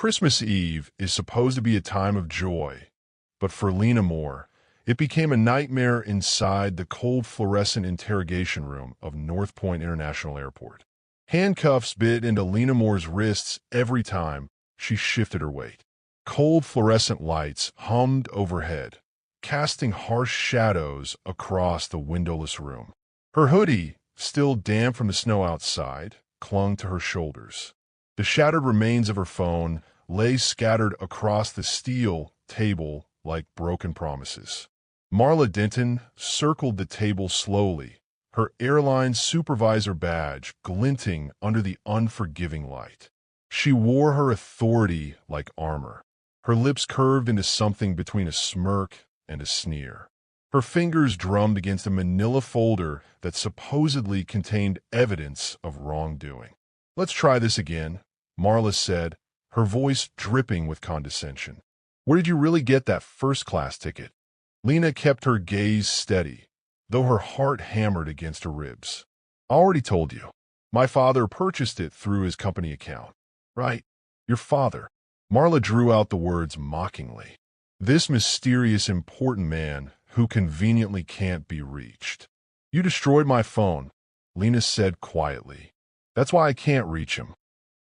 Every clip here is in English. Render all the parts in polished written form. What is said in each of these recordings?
Christmas Eve is supposed to be a time of joy, but for Lena Moore, it became a nightmare inside the cold fluorescent interrogation room of North Point International Airport. Handcuffs bit into Lena Moore's wrists every time she shifted her weight. Cold fluorescent lights hummed overhead, casting harsh shadows across the windowless room. Her hoodie, still damp from the snow outside, clung to her shoulders. The shattered remains of her phone lay scattered across the steel table like broken promises. Marla Denton circled the table slowly, her airline supervisor badge glinting under the unforgiving light. She wore her authority like armor, her lips curved into something between a smirk and a sneer. Her fingers drummed against a manila folder that supposedly contained evidence of wrongdoing. "Let's try this again," Marla said, her voice dripping with condescension. "Where did you really get that first-class ticket?" Lena kept her gaze steady, though her heart hammered against her ribs. "I already told you. My father purchased it through his company account." "Right, your father." Marla drew out the words mockingly. This mysterious, important man who conveniently can't be reached. "You destroyed my phone," Lena said quietly. "That's why I can't reach him."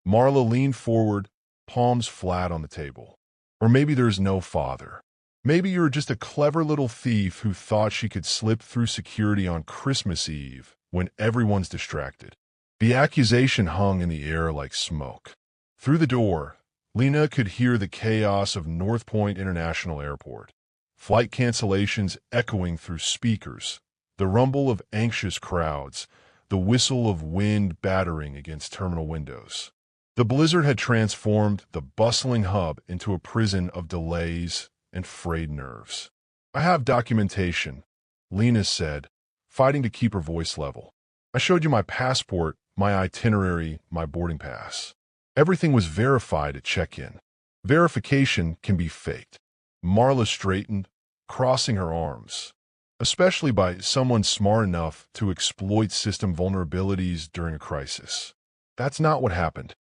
Marla leaned forward, palms flat on the table. "Or maybe there's no father. Maybe you're just a clever little thief who thought she could slip through security on Christmas Eve when everyone's distracted." The accusation hung in the air like smoke. Through the door, Lena could hear the chaos of North Point International Airport. Flight cancellations echoing through speakers, the rumble of anxious crowds, the whistle of wind battering against terminal windows. The blizzard had transformed the bustling hub into a prison of delays and frayed nerves. "I have documentation," Lena said, fighting to keep her voice level. "I showed you my passport, my itinerary, my boarding pass. Everything was verified at check-in. Verification can be faked." Marla straightened, crossing her arms. "Especially by someone smart enough to exploit system vulnerabilities during a crisis. That's not what happened."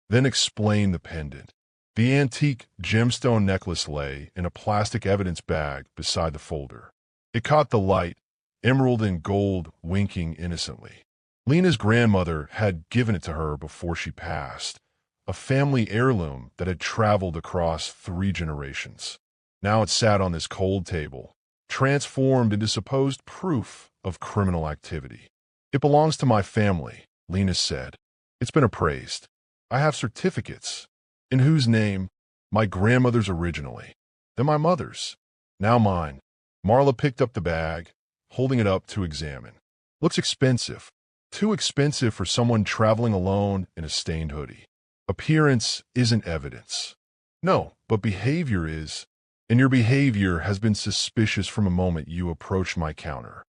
Then explain the pendant. The antique gemstone necklace lay in a plastic evidence bag beside the folder. It caught the light, emerald and gold winking innocently. Lena's grandmother had given it to her before she passed, a family heirloom that had traveled across 3 generations. Now it sat on this cold table, transformed into supposed proof of criminal activity. "It belongs to my family," Lena said. "It's been appraised. I have certificates." "In whose name?" "My grandmother's originally. Then my mother's. Now mine." Marla picked up the bag, holding it up to examine. "Looks expensive. Too expensive for someone traveling alone in a stained hoodie. Appearance isn't evidence." "No, but behavior is. And your behavior has been suspicious from the moment you approached my counter."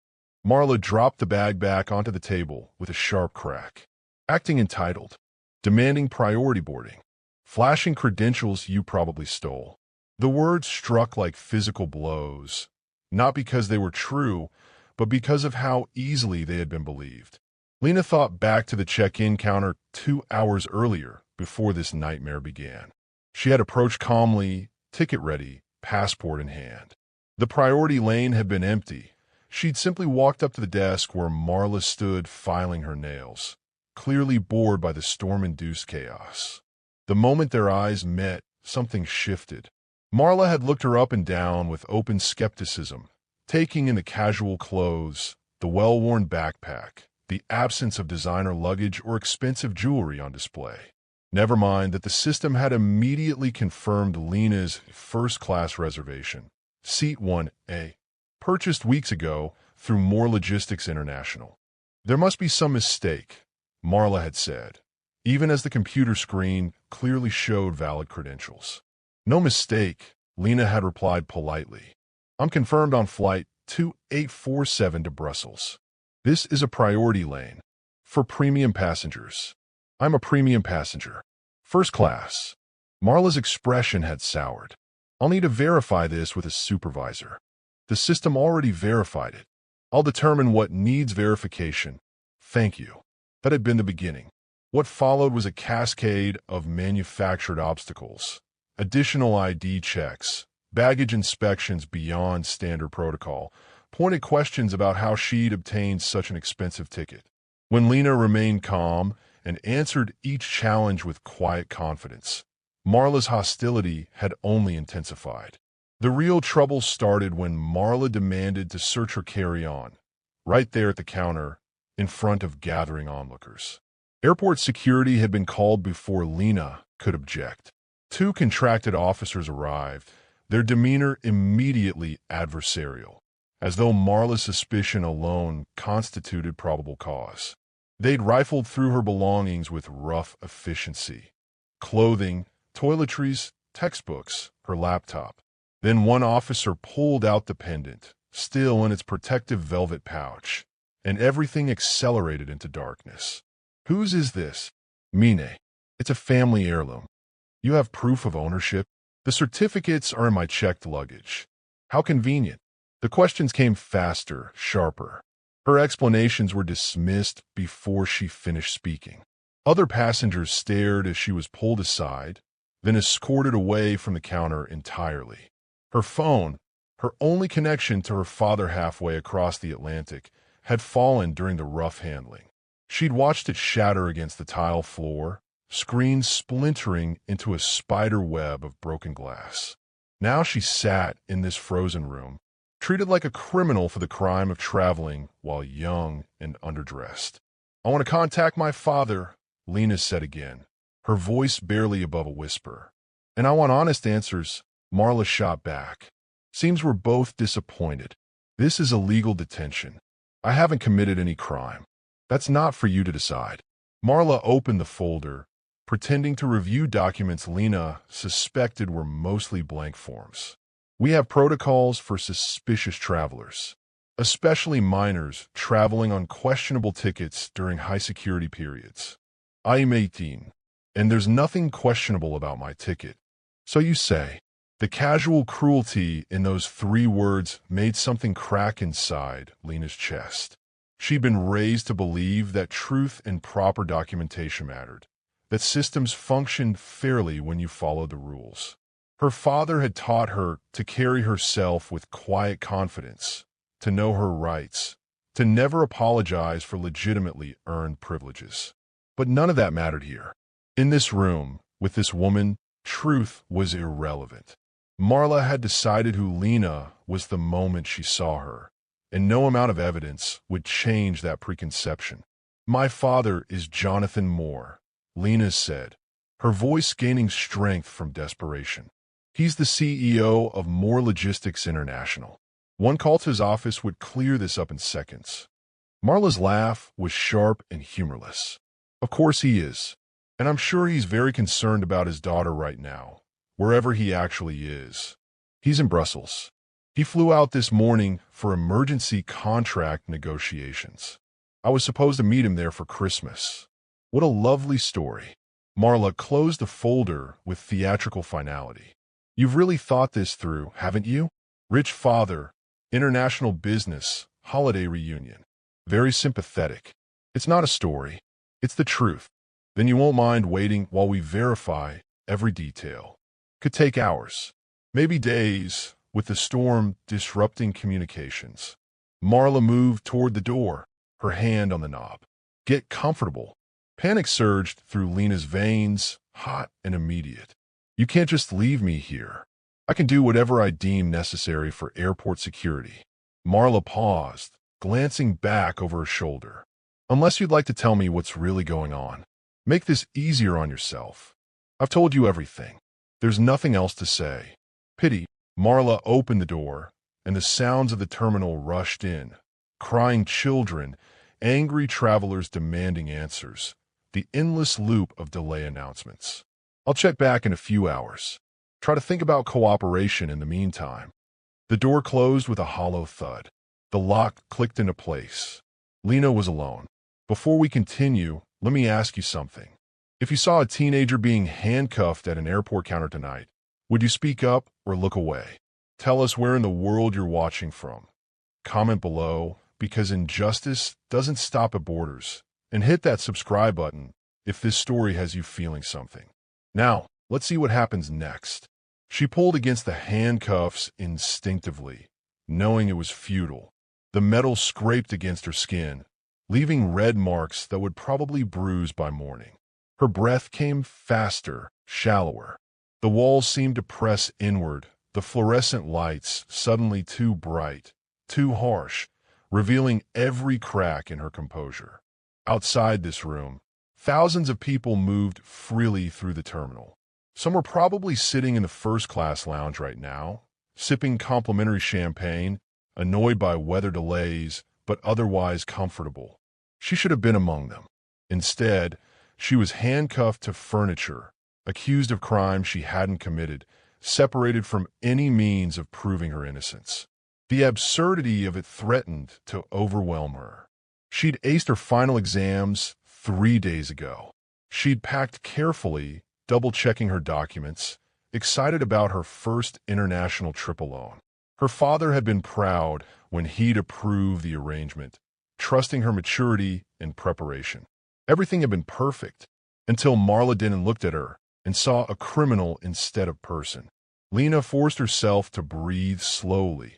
Marla dropped the bag back onto the table with a sharp crack. "Acting entitled. Demanding priority boarding. Flashing credentials you probably stole." The words struck like physical blows, not because they were true, but because of how easily they had been believed. Lena thought back to the check-in counter 2 hours earlier, before this nightmare began. She had approached calmly, ticket ready, passport in hand. The priority lane had been empty. She'd simply walked up to the desk where Marla stood filing her nails, clearly bored by the storm-induced chaos. The moment their eyes met, something shifted. Marla had looked her up and down with open skepticism, taking in the casual clothes, the well-worn backpack, the absence of designer luggage or expensive jewelry on display. Never mind that the system had immediately confirmed Lena's first-class reservation, Seat 1A, purchased weeks ago through More Logistics International. "There must be some mistake," Marla had said, even as the computer screen clearly showed valid credentials. "No mistake," Lena had replied politely. "I'm confirmed on flight 2847 to Brussels. This is a priority lane for premium passengers. I'm a premium passenger. First class." Marla's expression had soured. "I'll need to verify this with a supervisor. The system already verified it. I'll determine what needs verification. Thank you." That had been the beginning. What followed was a cascade of manufactured obstacles, additional ID checks, baggage inspections beyond standard protocol, pointed questions about how she'd obtained such an expensive ticket. When Lena remained calm and answered each challenge with quiet confidence, Marla's hostility had only intensified. The real trouble started when Marla demanded to search her carry-on, right there at the counter, in front of gathering onlookers. Airport security had been called before Lena could object. Two contracted officers arrived, their demeanor immediately adversarial, as though Marla's suspicion alone constituted probable cause. They'd rifled through her belongings with rough efficiency. Clothing, toiletries, textbooks, her laptop. Then one officer pulled out the pendant, still in its protective velvet pouch, and everything accelerated into darkness. Whose is this? Mine. It's a family heirloom. You have proof of ownership? The certificates are in my checked luggage. How convenient. The questions came faster, sharper. Her explanations were dismissed before she finished speaking. Other passengers stared as she was pulled aside, then escorted away from the counter entirely. Her phone, her only connection to her father halfway across the Atlantic, had fallen during the rough handling. She'd watched it shatter against the tile floor, screen splintering into a spider web of broken glass. Now she sat in this frozen room, treated like a criminal for the crime of traveling while young and underdressed. "I want to contact my father," Lena said again, her voice barely above a whisper. "And I want honest answers," Marla shot back. "Seems we're both disappointed. This is illegal detention. I haven't committed any crime. That's not for you to decide." Marla opened the folder, pretending to review documents Lena suspected were mostly blank forms. "We have protocols for suspicious travelers, especially minors traveling on questionable tickets during high-security periods. I'm 18, and there's nothing questionable about my ticket. So you say." The casual cruelty in those 3 words made something crack inside Lena's chest. She'd been raised to believe that truth and proper documentation mattered, that systems functioned fairly when you followed the rules. Her father had taught her to carry herself with quiet confidence, to know her rights, to never apologize for legitimately earned privileges. But none of that mattered here. In this room, with this woman, truth was irrelevant. Marla had decided who Lena was the moment she saw her, and no amount of evidence would change that preconception. "My father is Jonathan Moore," Lena said, her voice gaining strength from desperation. "He's the CEO of Moore Logistics International. One call to his office would clear this up in seconds." Marla's laugh was sharp and humorless. "Of course he is, and I'm sure he's very concerned about his daughter right now, wherever he actually is. He's in Brussels. He flew out this morning for emergency contract negotiations. I was supposed to meet him there for Christmas." What a lovely story. Marla closed the folder with theatrical finality. "You've really thought this through, haven't you? Rich father, international business, holiday reunion. Very sympathetic. It's not a story. It's the truth. Then you won't mind waiting while we verify every detail. Could take hours, maybe days, with the storm disrupting communications." Marla moved toward the door, her hand on the knob. "Get comfortable." Panic surged through Lena's veins, hot and immediate. "You can't just leave me here. I can do whatever I deem necessary for airport security." Marla paused, glancing back over her shoulder. "Unless you'd like to tell me what's really going on. Make this easier on yourself. I've told you everything. There's nothing else to say." "Pity." Marla opened the door, and the sounds of the terminal rushed in. Crying children, angry travelers demanding answers, the endless loop of delay announcements. "I'll check back in a few hours. Try to think about cooperation in the meantime." The door closed with a hollow thud. The lock clicked into place. Lena was alone. "Before we continue, let me ask you something. If you saw a teenager being handcuffed at an airport counter tonight, would you speak up or look away? Tell us where in the world you're watching from. Comment below, because injustice doesn't stop at borders. And hit that subscribe button if this story has you feeling something. Now, let's see what happens next. She pulled against the handcuffs instinctively, knowing it was futile. The metal scraped against her skin, leaving red marks that would probably bruise by morning. Her breath came faster, shallower. The walls seemed to press inward, the fluorescent lights suddenly too bright, too harsh, revealing every crack in her composure. Outside this room, thousands of people moved freely through the terminal. Some were probably sitting in the first-class lounge right now, sipping complimentary champagne, annoyed by weather delays, but otherwise comfortable. She should have been among them. Instead, she was handcuffed to furniture, accused of crimes she hadn't committed, separated from any means of proving her innocence. The absurdity of it threatened to overwhelm her. She'd aced her final exams 3 days ago. She'd packed carefully, double-checking her documents, excited about her first international trip alone. Her father had been proud when he'd approved the arrangement, trusting her maturity and preparation. Everything had been perfect, until Marla Denon looked at her and saw a criminal instead of person. Lena forced herself to breathe slowly,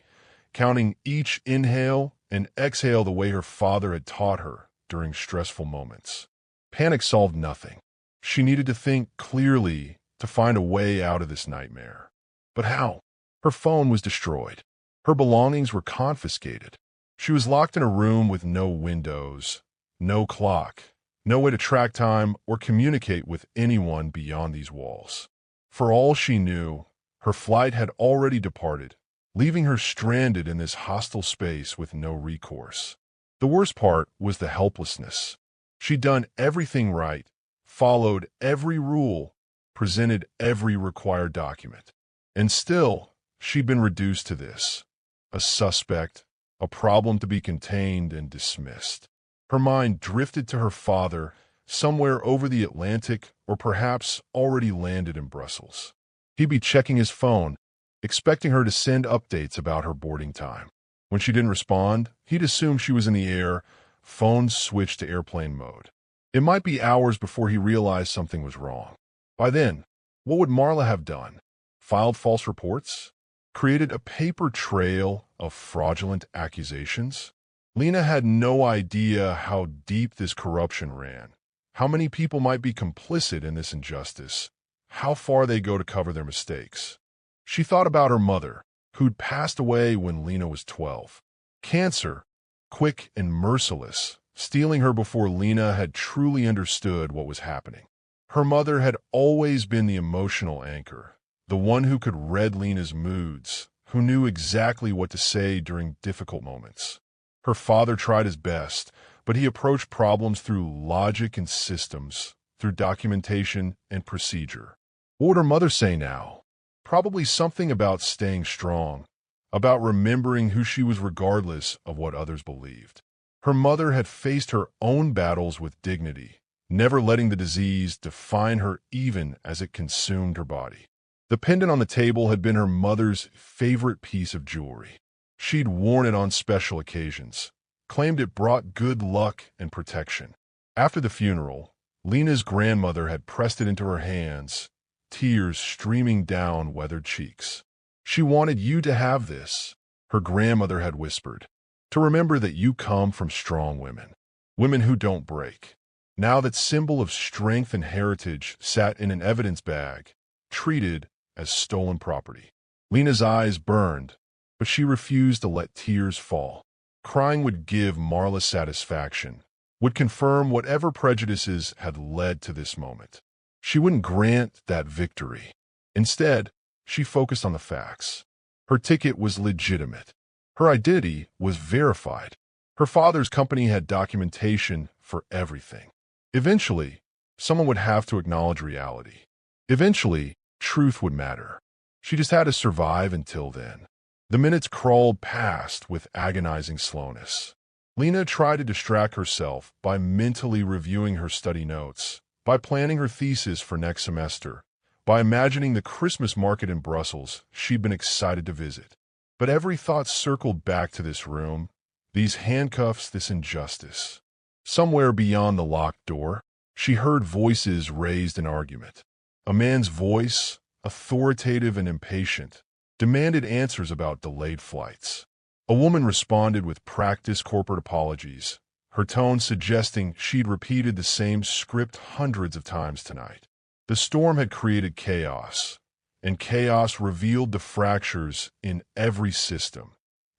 counting each inhale and exhale the way her father had taught her during stressful moments. Panic solved nothing. She needed to think clearly to find a way out of this nightmare. But how? Her phone was destroyed. Her belongings were confiscated. She was locked in a room with no windows, no clock, no way to track time or communicate with anyone beyond these walls. For all she knew, her flight had already departed, leaving her stranded in this hostile space with no recourse. The worst part was the helplessness. She'd done everything right, followed every rule, presented every required document. And still, she'd been reduced to this: a suspect, a problem to be contained and dismissed. Her mind drifted to her father, somewhere over the Atlantic or perhaps already landed in Brussels. He'd be checking his phone, expecting her to send updates about her boarding time. When she didn't respond, he'd assume she was in the air, phone switched to airplane mode. It might be hours before he realized something was wrong. By then, what would Marla have done? Filed false reports? Created a paper trail of fraudulent accusations? Lena had no idea how deep this corruption ran, how many people might be complicit in this injustice, how far they go to cover their mistakes. She thought about her mother, who'd passed away when Lena was 12. Cancer, quick and merciless, stealing her before Lena had truly understood what was happening. Her mother had always been the emotional anchor, the one who could read Lena's moods, who knew exactly what to say during difficult moments. Her father tried his best, but he approached problems through logic and systems, through documentation and procedure. What would her mother say now? Probably something about staying strong, about remembering who she was regardless of what others believed. Her mother had faced her own battles with dignity, never letting the disease define her even as it consumed her body. The pendant on the table had been her mother's favorite piece of jewelry. She'd worn it on special occasions, claimed it brought good luck and protection. After the funeral, Lena's grandmother had pressed it into her hands, tears streaming down weathered cheeks. "She wanted you to have this," her grandmother had whispered, "to remember that you come from strong women, women who don't break." Now that symbol of strength and heritage sat in an evidence bag, treated as stolen property. Lena's eyes burned, but she refused to let tears fall. Crying would give Marla satisfaction, would confirm whatever prejudices had led to this moment. She wouldn't grant that victory. Instead, she focused on the facts. Her ticket was legitimate. Her identity was verified. Her father's company had documentation for everything. Eventually, someone would have to acknowledge reality. Eventually, truth would matter. She just had to survive until then. The minutes crawled past with agonizing slowness. Lena tried to distract herself by mentally reviewing her study notes, by planning her thesis for next semester, by imagining the Christmas market in Brussels she'd been excited to visit. But every thought circled back to this room, these handcuffs, this injustice. Somewhere beyond the locked door, She heard voices raised in argument. A man's voice, authoritative and impatient, demanded answers about delayed flights. A woman responded with practiced corporate apologies, her tone suggesting she'd repeated the same script hundreds of times tonight. The storm had created chaos, and chaos revealed the fractures in every system,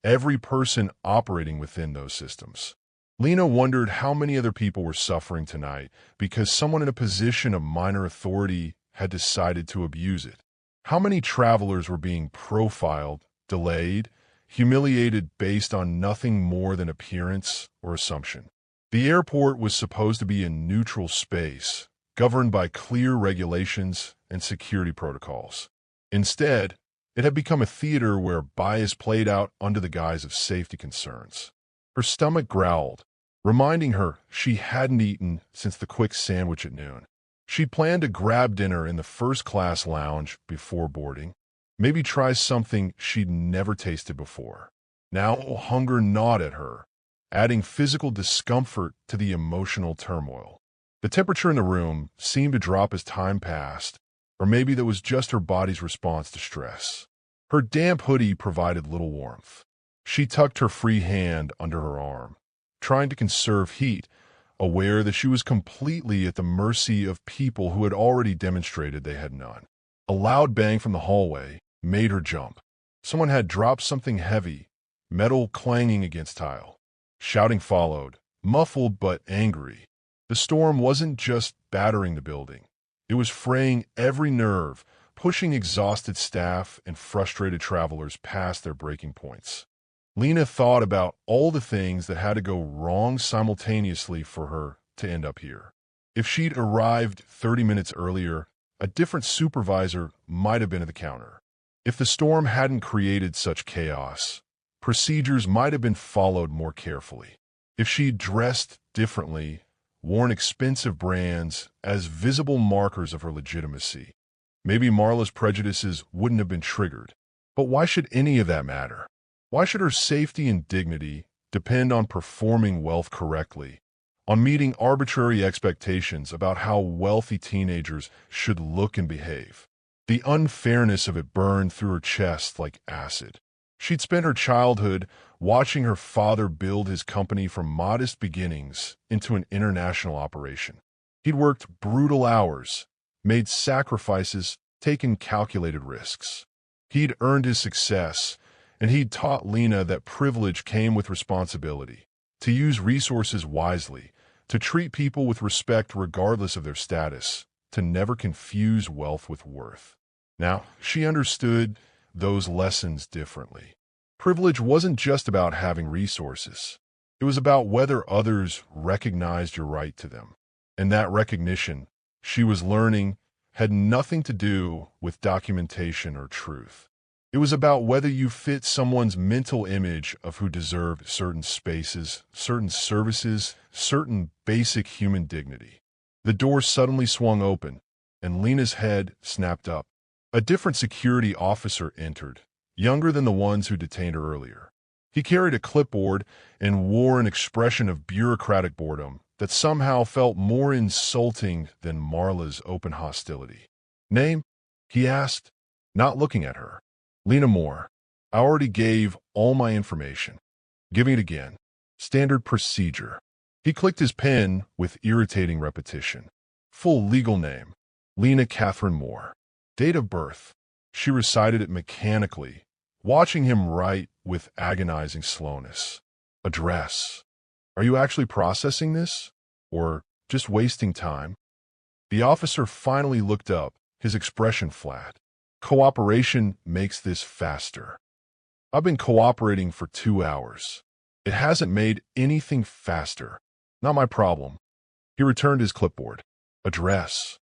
every person operating within those systems. Lena wondered how many other people were suffering tonight because someone in a position of minor authority had decided to abuse it. How many travelers were being profiled, delayed, humiliated based on nothing more than appearance or assumption. The airport was supposed to be a neutral space, governed by clear regulations and security protocols. Instead, it had become a theater where bias played out under the guise of safety concerns. Her stomach growled, reminding her she hadn't eaten since the quick sandwich at noon. She'd planned to grab dinner in the first-class lounge before boarding, maybe try something she'd never tasted before. Now hunger gnawed at her, adding physical discomfort to the emotional turmoil. The temperature in the room seemed to drop as time passed, or maybe that was just her body's response to stress. Her damp hoodie provided little warmth. She tucked her free hand under her arm, trying to conserve heat, aware that she was completely at the mercy of people who had already demonstrated they had none. A loud bang from the hallway made her jump. Someone had dropped something heavy, metal clanging against tile. Shouting followed, muffled but angry. The storm wasn't just battering the building. It was fraying every nerve, pushing exhausted staff and frustrated travelers past their breaking points. Lena thought about all the things that had to go wrong simultaneously for her to end up here. If she'd arrived 30 minutes earlier, a different supervisor might have been at the counter. If the storm hadn't created such chaos, procedures might have been followed more carefully. If she'd dressed differently, worn expensive brands as visible markers of her legitimacy, maybe Marla's prejudices wouldn't have been triggered. But why should any of that matter? Why should her safety and dignity depend on performing wealth correctly, on meeting arbitrary expectations about how wealthy teenagers should look and behave? The unfairness of it burned through her chest like acid. She'd spent her childhood watching her father build his company from modest beginnings into an international operation. He'd worked brutal hours, made sacrifices, taken calculated risks. He'd earned his success, and he'd taught Lena that privilege came with responsibility, to use resources wisely, to treat people with respect regardless of their status, to never confuse wealth with worth. Now, she understood those lessons differently. Privilege wasn't just about having resources. It was about whether others recognized your right to them. And that recognition, she was learning, had nothing to do with documentation or truth. It was about whether you fit someone's mental image of who deserved certain spaces, certain services, certain basic human dignity. The door suddenly swung open, and Lena's head snapped up. A different security officer entered, younger than the ones who detained her earlier. He carried a clipboard and wore an expression of bureaucratic boredom that somehow felt more insulting than Marla's open hostility. "Name?" he asked, not looking at her. "Lena Moore. I already gave all my information. Giving it again. Standard procedure." He clicked his pen with irritating repetition. Full legal name: Lena Catherine Moore. Date of birth. She recited it mechanically, watching him write with agonizing slowness. Address. Are you actually processing this? Or just wasting time? The officer finally looked up, his expression flat. Cooperation makes this faster. I've been cooperating for 2 hours. It hasn't made anything faster. Not my problem. He returned his clipboard. Address.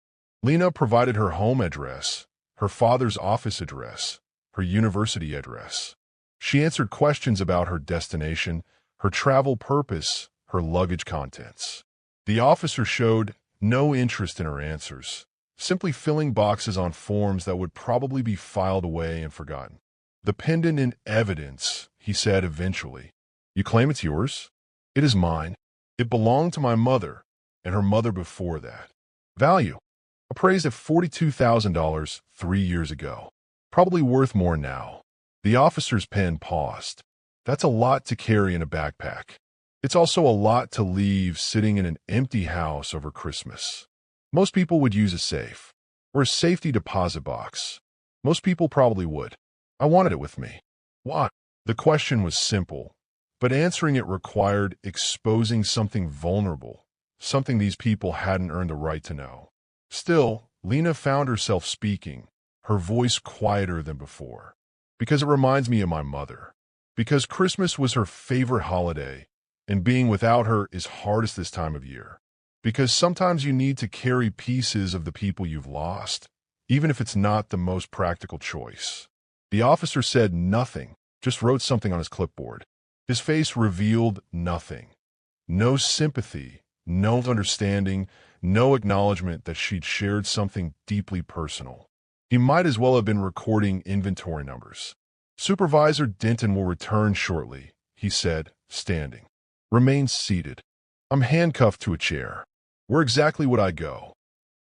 Lena provided her home address, her father's office address, her university address. She answered questions about her destination, her travel purpose, her luggage contents. The officer showed no interest in her answers, simply filling boxes on forms that would probably be filed away and forgotten. "The pendant in evidence," he said eventually. "You claim it's yours?" "It is mine. It belonged to my mother, and her mother before that. Value. Appraised at $42,000 3 years ago. Probably worth more now. The officer's pen paused. That's a lot to carry in a backpack. It's also a lot to leave sitting in an empty house over Christmas. Most people would use a safe or a safety deposit box. Most people probably would. I wanted it with me. Why? The question was simple, but answering it required exposing something vulnerable, something these people hadn't earned the right to know. Still, Lena found herself speaking, her voice quieter than before. Because it reminds me of my mother. Because Christmas was her favorite holiday, and being without her is hardest this time of year. Because sometimes you need to carry pieces of the people you've lost, even if it's not the most practical choice. The officer said nothing, just wrote something on his clipboard. His face revealed nothing. No sympathy, no understanding, no acknowledgement that she'd shared something deeply personal. He might as well have been recording inventory numbers. Supervisor Denton will return shortly, he said, standing. Remain seated. I'm handcuffed to a chair. Where exactly would I go?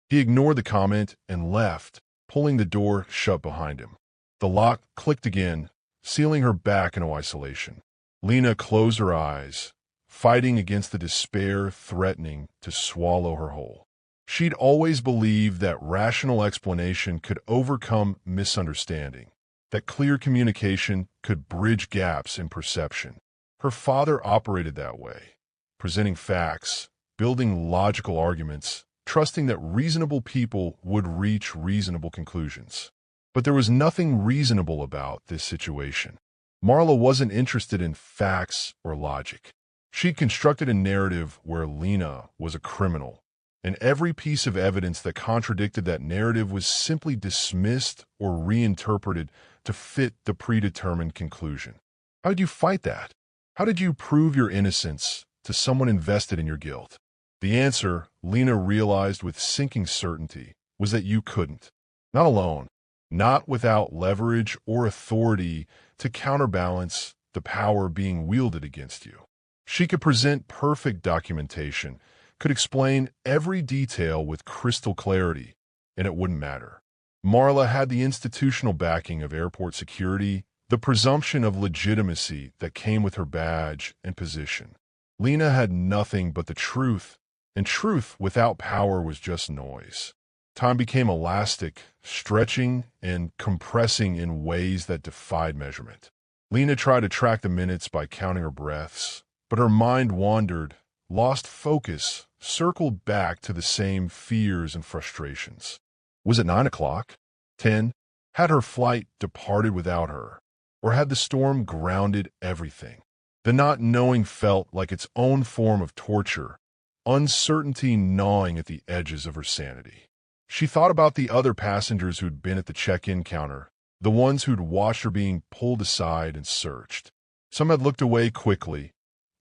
He ignored the comment and left, pulling the door shut behind him. The lock clicked again, sealing her back into isolation. Lena closed her eyes, fighting against the despair threatening to swallow her whole. She'd always believed that rational explanation could overcome misunderstanding, that clear communication could bridge gaps in perception. Her father operated that way, presenting facts, building logical arguments, trusting that reasonable people would reach reasonable conclusions. But there was nothing reasonable about this situation. Marla wasn't interested in facts or logic. She'd constructed a narrative where Lena was a criminal, and every piece of evidence that contradicted that narrative was simply dismissed or reinterpreted to fit the predetermined conclusion. How did you fight that? How did you prove your innocence to someone invested in your guilt? The answer, Lena realized with sinking certainty, was that you couldn't. Not alone. Not without leverage or authority to counterbalance the power being wielded against you. She could present perfect documentation, could explain every detail with crystal clarity, and it wouldn't matter. Marla had the institutional backing of airport security, the presumption of legitimacy that came with her badge and position. Lena had nothing but the truth, and truth without power was just noise. Time became elastic, stretching and compressing in ways that defied measurement. Lena tried to track the minutes by counting her breaths, but her mind wandered, lost focus, circled back to the same fears and frustrations. Was it 9 o'clock? 10? Had her flight departed without her? Or had the storm grounded everything? The not knowing felt like its own form of torture, uncertainty gnawing at the edges of her sanity. She thought about the other passengers who'd been at the check-in counter, the ones who'd watched her being pulled aside and searched. Some had looked away quickly,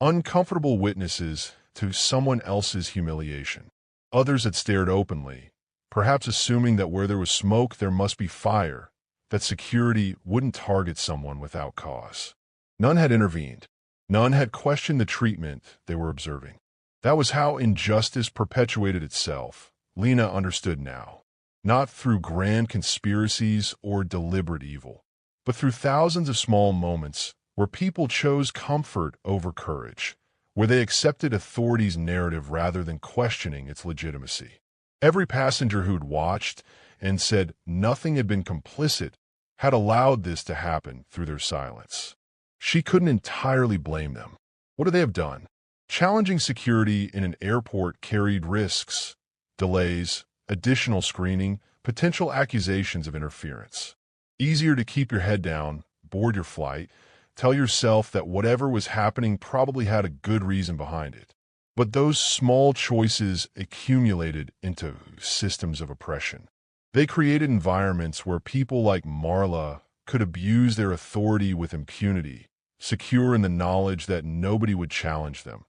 uncomfortable witnesses to someone else's humiliation. Others had stared openly, perhaps assuming that where there was smoke there must be fire, that security wouldn't target someone without cause. None had intervened. None had questioned the treatment they were observing. That was how injustice perpetuated itself. Lena understood now, not through grand conspiracies or deliberate evil, but through thousands of small moments where people chose comfort over courage, where they accepted authority's narrative rather than questioning its legitimacy. Every passenger who'd watched and said nothing had been complicit had allowed this to happen through their silence. She couldn't entirely blame them. What would they have done? Challenging security in an airport carried risks, delays, additional screening, potential accusations of interference. Easier to keep your head down, board your flight, tell yourself that whatever was happening probably had a good reason behind it. But those small choices accumulated into systems of oppression. They created environments where people like Marla could abuse their authority with impunity, secure in the knowledge that nobody would challenge them,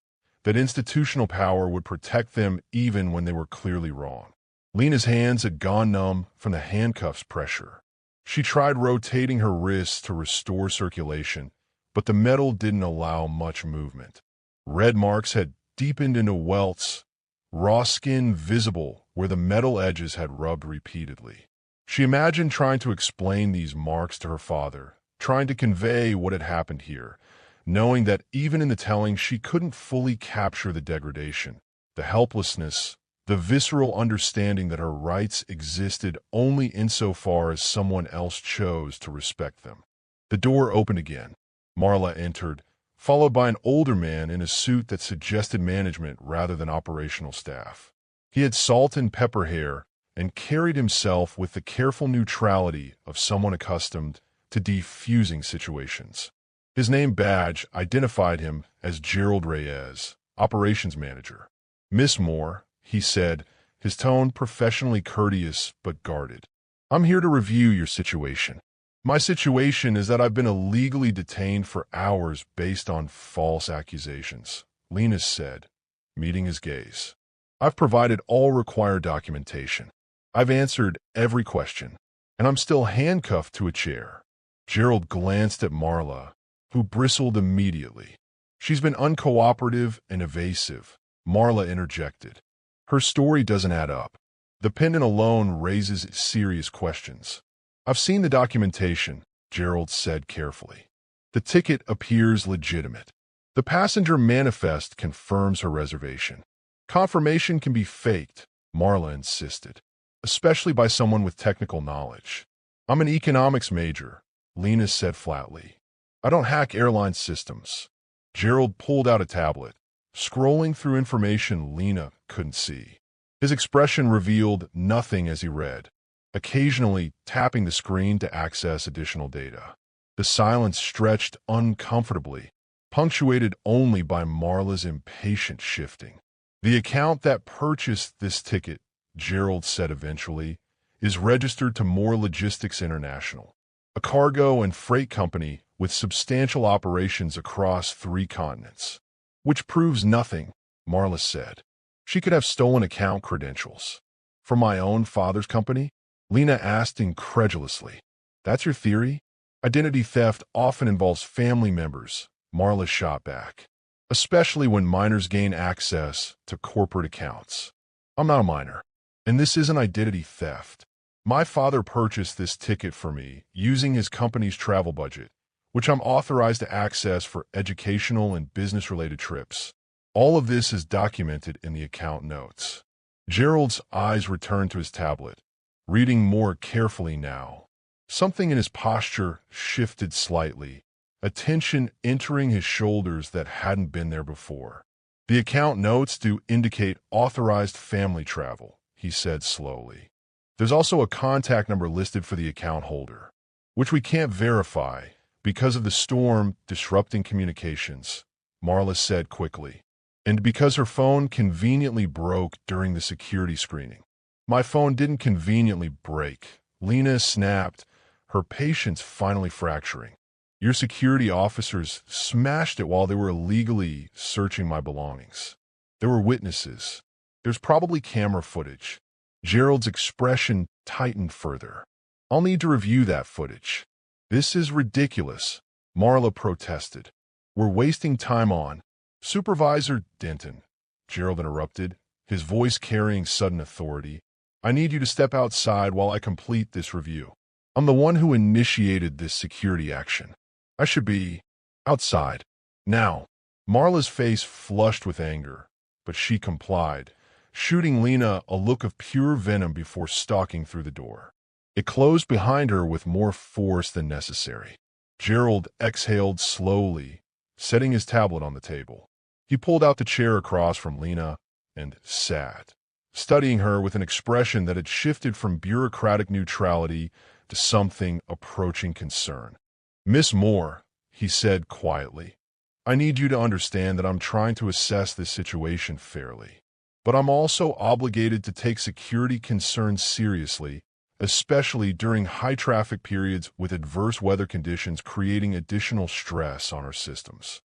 that institutional power would protect them even when they were clearly wrong. Lena's hands had gone numb from the handcuffs pressure. She tried rotating her wrists to restore circulation, but the metal didn't allow much movement. Red marks had deepened into welts, raw skin visible where the metal edges had rubbed repeatedly. She imagined trying to explain these marks to her father, trying to convey what had happened here, knowing that even in the telling she couldn't fully capture the degradation, the helplessness, the visceral understanding that her rights existed only insofar as someone else chose to respect them. The door opened again. Marla entered, followed by an older man in a suit that suggested management rather than operational staff. He had salt and pepper hair and carried himself with the careful neutrality of someone accustomed to defusing situations. His name badge identified him as Gerald Reyes, operations manager. "Miss Moore," he said, his tone professionally courteous but guarded. "I'm here to review your situation. My situation is that I've been illegally detained for hours based on false accusations," Linus said, meeting his gaze. "I've provided all required documentation. I've answered every question, and I'm still handcuffed to a chair." Gerald glanced at Marla, who bristled immediately. "She's been uncooperative and evasive," Marla interjected. "Her story doesn't add up. The pendant alone raises serious questions." "I've seen the documentation," Gerald said carefully. "The ticket appears legitimate. The passenger manifest confirms her reservation. Confirmation can be faked," Marla insisted, "especially by someone with technical knowledge." "I'm an economics major," Linus said flatly. "I don't hack airline systems." Gerald pulled out a tablet, scrolling through information Lena couldn't see. His expression revealed nothing as he read, occasionally tapping the screen to access additional data. The silence stretched uncomfortably, punctuated only by Marla's impatient shifting. "The account that purchased this ticket," Gerald said eventually, "is registered to Moore Logistics International, a cargo and freight company with substantial operations across 3 continents. "Which proves nothing," Marla said. "She could have stolen account credentials." "From my own father's company?" Lena asked incredulously. "That's your theory?" "Identity theft often involves family members," Marla shot back, "especially when minors gain access to corporate accounts. I'm not a minor, and this isn't identity theft. My father purchased this ticket for me using his company's travel budget, which I'm authorized to access for educational and business-related trips. All of this is documented in the account notes." Gerald's eyes returned to his tablet, reading more carefully now. Something in his posture shifted slightly, a tension entering his shoulders that hadn't been there before. "The account notes do indicate authorized family travel," he said slowly. "There's also a contact number listed for the account holder, which we can't verify because of the storm disrupting communications," Marla said quickly, "and because her phone conveniently broke during the security screening." "My phone didn't conveniently break," Lena snapped, her patience finally fracturing. "Your security officers smashed it while they were illegally searching my belongings. There were witnesses. There's probably camera footage." Gerald's expression tightened further. "I'll need to review that footage." "This is ridiculous," Marla protested. "We're wasting time on—" "Supervisor Denton," Gerald interrupted, his voice carrying sudden authority. "I need you to step outside while I complete this review. I'm the one who initiated this security action. I should be outside now." Marla's face flushed with anger, but she complied, shooting Lena a look of pure venom before stalking through the door. It closed behind her with more force than necessary. Gerald exhaled slowly, setting his tablet on the table. He pulled out the chair across from Lena and sat, studying her with an expression that had shifted from bureaucratic neutrality to something approaching concern. "Miss Moore," he said quietly, "I need you to understand that I'm trying to assess this situation fairly. But I'm also obligated to take security concerns seriously, especially during high-traffic periods with adverse weather conditions creating additional stress on our systems."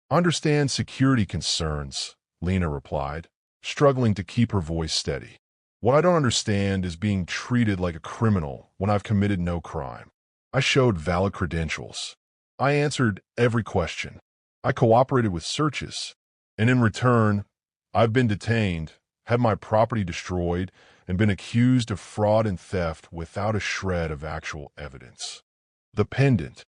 "Understand security concerns," Lena replied, struggling to keep her voice steady. "What I don't understand is being treated like a criminal when I've committed no crime. I showed valid credentials. I answered every question. I cooperated with searches. And in return, I've been detained, had my property destroyed, and been accused of fraud and theft without a shred of actual evidence. The pendant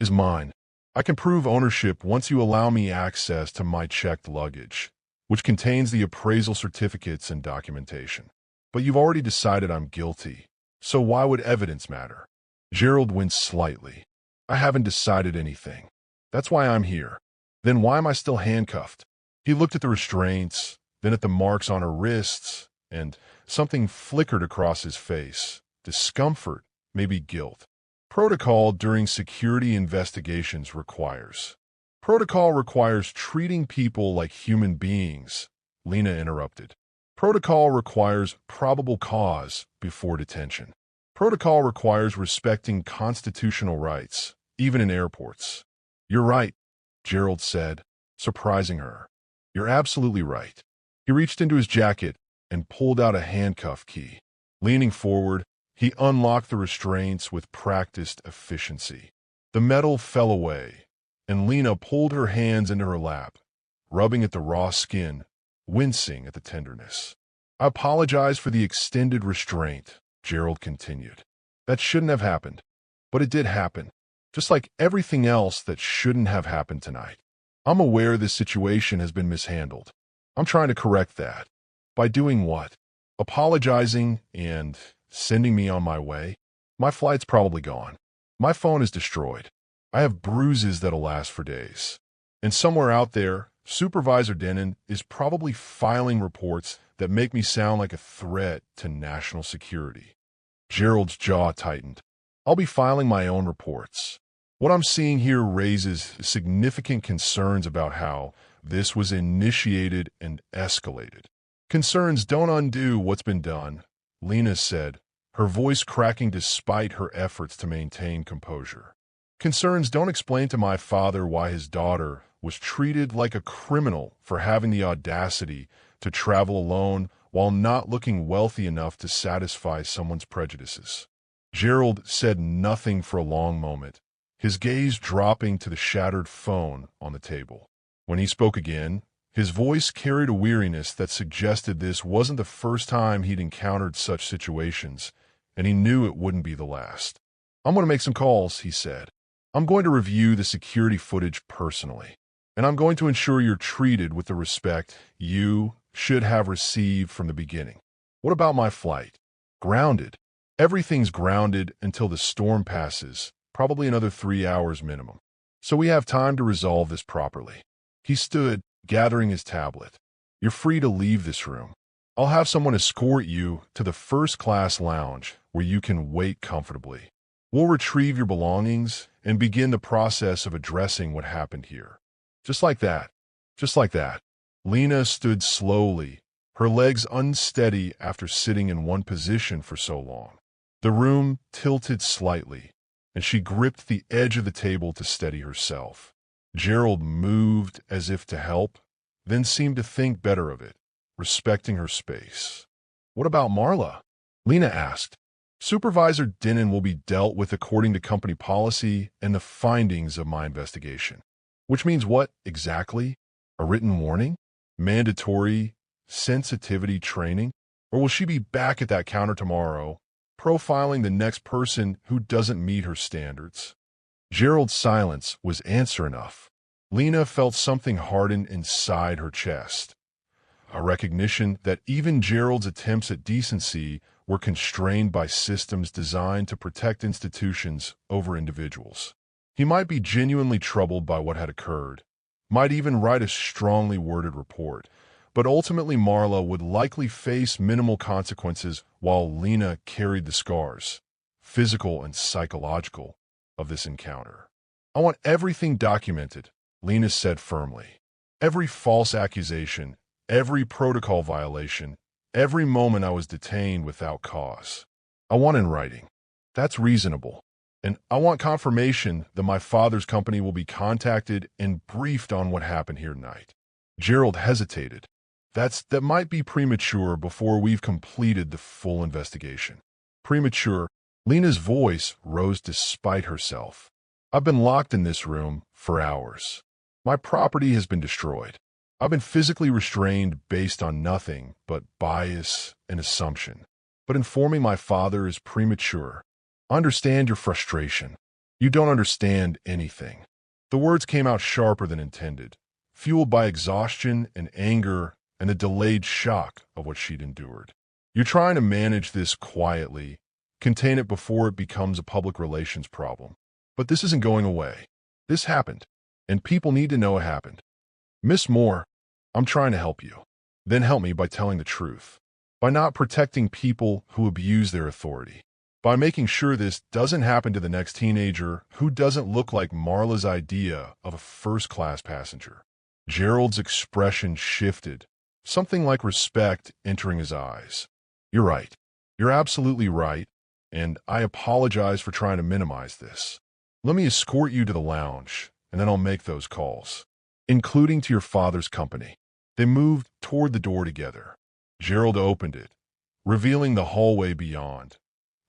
is mine. I can prove ownership once you allow me access to my checked luggage, which contains the appraisal certificates and documentation. But you've already decided I'm guilty, so why would evidence matter? Gerald winced slightly. I haven't decided anything. That's why I'm here. Then why am I still handcuffed? He looked at the restraints, then at the marks on her wrists, and something flickered across his face. Discomfort, maybe guilt. Protocol during security investigations requires. Protocol requires treating people like human beings, Lena interrupted. Protocol requires probable cause before detention. Protocol requires respecting constitutional rights, even in airports. You're right, Gerald said, surprising her. You're absolutely right. He reached into his jacket and pulled out a handcuff key. Leaning forward, he unlocked the restraints with practiced efficiency. The metal fell away, and Lena pulled her hands into her lap, rubbing at the raw skin, wincing at the tenderness. I apologize for the extended restraint, Gerald continued. That shouldn't have happened, but it did happen, just like everything else that shouldn't have happened tonight. I'm aware this situation has been mishandled. I'm trying to correct that. By doing what? Apologizing and sending me on my way? My flight's probably gone. My phone is destroyed. I have bruises that'll last for days. And somewhere out there, Supervisor Denon is probably filing reports that make me sound like a threat to national security. Gerald's jaw tightened. I'll be filing my own reports. What I'm seeing here raises significant concerns about how this was initiated and escalated. Concerns don't undo what's been done, Lena said, her voice cracking despite her efforts to maintain composure. Concerns don't explain to my father why his daughter was treated like a criminal for having the audacity to travel alone while not looking wealthy enough to satisfy someone's prejudices. Gerald said nothing for a long moment, his gaze dropping to the shattered phone on the table. When he spoke again, his voice carried a weariness that suggested this wasn't the first time he'd encountered such situations, and he knew it wouldn't be the last. I'm going to make some calls, he said. I'm going to review the security footage personally, and I'm going to ensure you're treated with the respect you should have received from the beginning. What about my flight? Grounded. Everything's grounded until the storm passes, probably another 3 hours minimum. So we have time to resolve this properly. He stood, gathering his tablet. You're free to leave this room. I'll have someone escort you to the first-class lounge where you can wait comfortably. We'll retrieve your belongings and begin the process of addressing what happened here. Just like that. Just like that. Lena stood slowly, her legs unsteady after sitting in one position for so long. The room tilted slightly, and she gripped the edge of the table to steady herself. Gerald moved as if to help, then seemed to think better of it, respecting her space. What about Marla? Lena asked. Supervisor Denon will be dealt with according to company policy and the findings of my investigation. Which means what, exactly? A written warning? Mandatory sensitivity training? Or will she be back at that counter tomorrow, profiling the next person who doesn't meet her standards? Gerald's silence was answer enough. Lena felt something harden inside her chest. A recognition that even Gerald's attempts at decency were constrained by systems designed to protect institutions over individuals. He might be genuinely troubled by what had occurred, might even write a strongly worded report, but ultimately Marla would likely face minimal consequences while Lena carried the scars, physical and psychological, of this encounter. I want everything documented, Lena said firmly. Every false accusation, every protocol violation, every moment I was detained without cause. I want in writing. That's reasonable. And I want confirmation that my father's company will be contacted and briefed on what happened here tonight. Gerald hesitated. That might be premature before we've completed the full investigation. Premature. Lena's voice rose despite herself. I've been locked in this room for hours. My property has been destroyed. I've been physically restrained based on nothing but bias and assumption. but informing my father is premature. I understand your frustration. You don't understand anything." The words came out sharper than intended, fueled by exhaustion and anger and the delayed shock of what she'd endured. "You're trying to manage this quietly, contain it before it becomes a public relations problem. But this isn't going away. This happened, and people need to know it happened. Miss Moore, I'm trying to help you. Then help me by telling the truth, by not protecting people who abuse their authority, by making sure this doesn't happen to the next teenager who doesn't look like Marla's idea of a first-class passenger." Gerald's expression shifted, something like respect entering his eyes. "You're right. You're absolutely right, and I apologize for trying to minimize this. Let me escort you to the lounge, and then I'll make those calls, including to your father's company." They moved toward the door together. Gerald opened it, revealing the hallway beyond.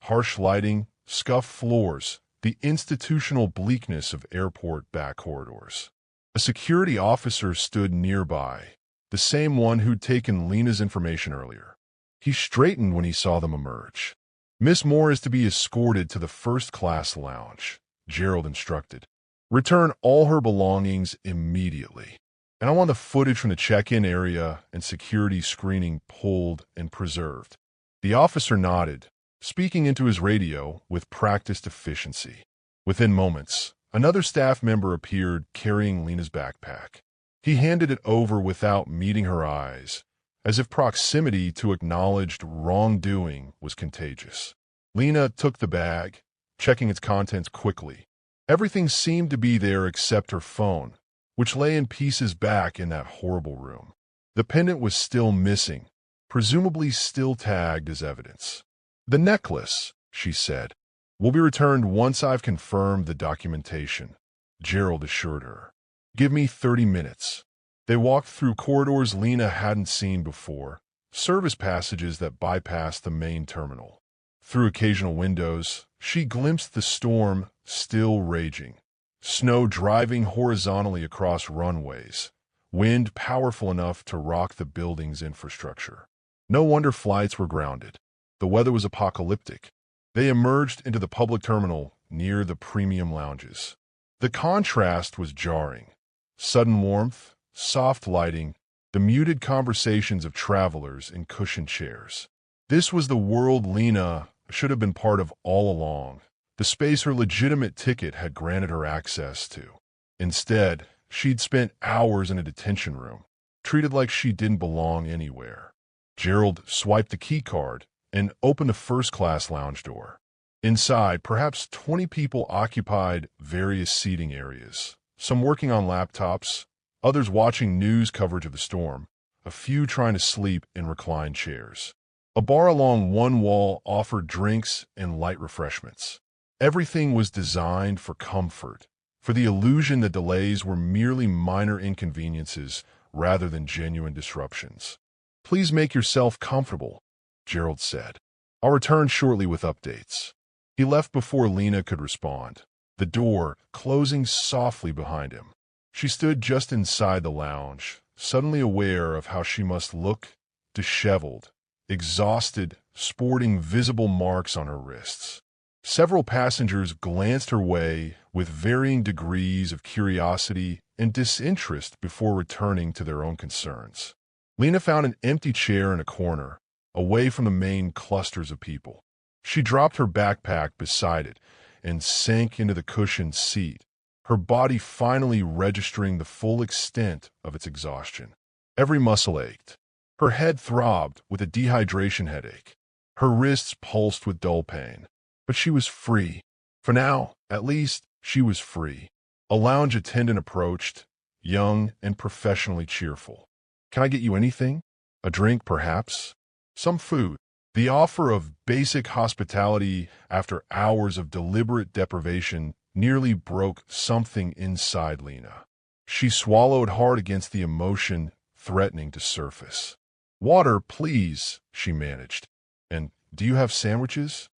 Harsh lighting, scuffed floors, the institutional bleakness of airport back corridors. A security officer stood nearby, the same one who'd taken Lena's information earlier. He straightened when he saw them emerge. "Miss Moore is to be escorted to the first-class lounge," Gerald instructed. "Return all her belongings immediately. And I want the footage from the check-in area and security screening pulled and preserved." The officer nodded, speaking into his radio with practiced efficiency. Within moments, another staff member appeared carrying Lena's backpack. He handed it over without meeting her eyes, as if proximity to acknowledged wrongdoing was contagious. Lena took the bag, checking its contents quickly. Everything seemed to be there except her phone, which lay in pieces back in that horrible room. The pendant was still missing, presumably still tagged as evidence. "The necklace," she said, "will be returned once I've confirmed the documentation," Gerald assured her. "Give me 30 minutes. They walked through corridors Lena hadn't seen before, service passages that bypassed the main terminal. Through occasional windows, she glimpsed the storm still raging. Snow driving horizontally across runways, wind powerful enough to rock the building's infrastructure. No wonder flights were grounded. The weather was apocalyptic. They emerged into the public terminal near the premium lounges. The contrast was jarring. Sudden warmth, soft lighting, the muted conversations of travelers in cushioned chairs. This was the world Lena should have been part of all along, the space her legitimate ticket had granted her access to. Instead, she'd spent hours in a detention room, treated like she didn't belong anywhere. Gerald swiped the key card and opened the first-class lounge door. Inside, perhaps 20 people occupied various seating areas, some working on laptops, others watching news coverage of the storm, a few trying to sleep in reclined chairs. A bar along one wall offered drinks and light refreshments. Everything was designed for comfort, for the illusion that delays were merely minor inconveniences rather than genuine disruptions. "Please make yourself comfortable," Gerald said. "I'll return shortly with updates." He left before Lena could respond, the door closing softly behind him. She stood just inside the lounge, suddenly aware of how she must look, disheveled, exhausted, sporting visible marks on her wrists. Several passengers glanced her way with varying degrees of curiosity and disinterest before returning to their own concerns. Lena found an empty chair in a corner, away from the main clusters of people. She dropped her backpack beside it and sank into the cushioned seat, her body finally registering the full extent of its exhaustion. Every muscle ached. Her head throbbed with a dehydration headache. Her wrists pulsed with dull pain. But she was free. For now, at least, she was free. A lounge attendant approached, young and professionally cheerful. "Can I get you anything? A drink, perhaps? Some food?" The offer of basic hospitality after hours of deliberate deprivation nearly broke something inside Lena. She swallowed hard against the emotion threatening to surface. "Water, please," she managed. "And do you have sandwiches?"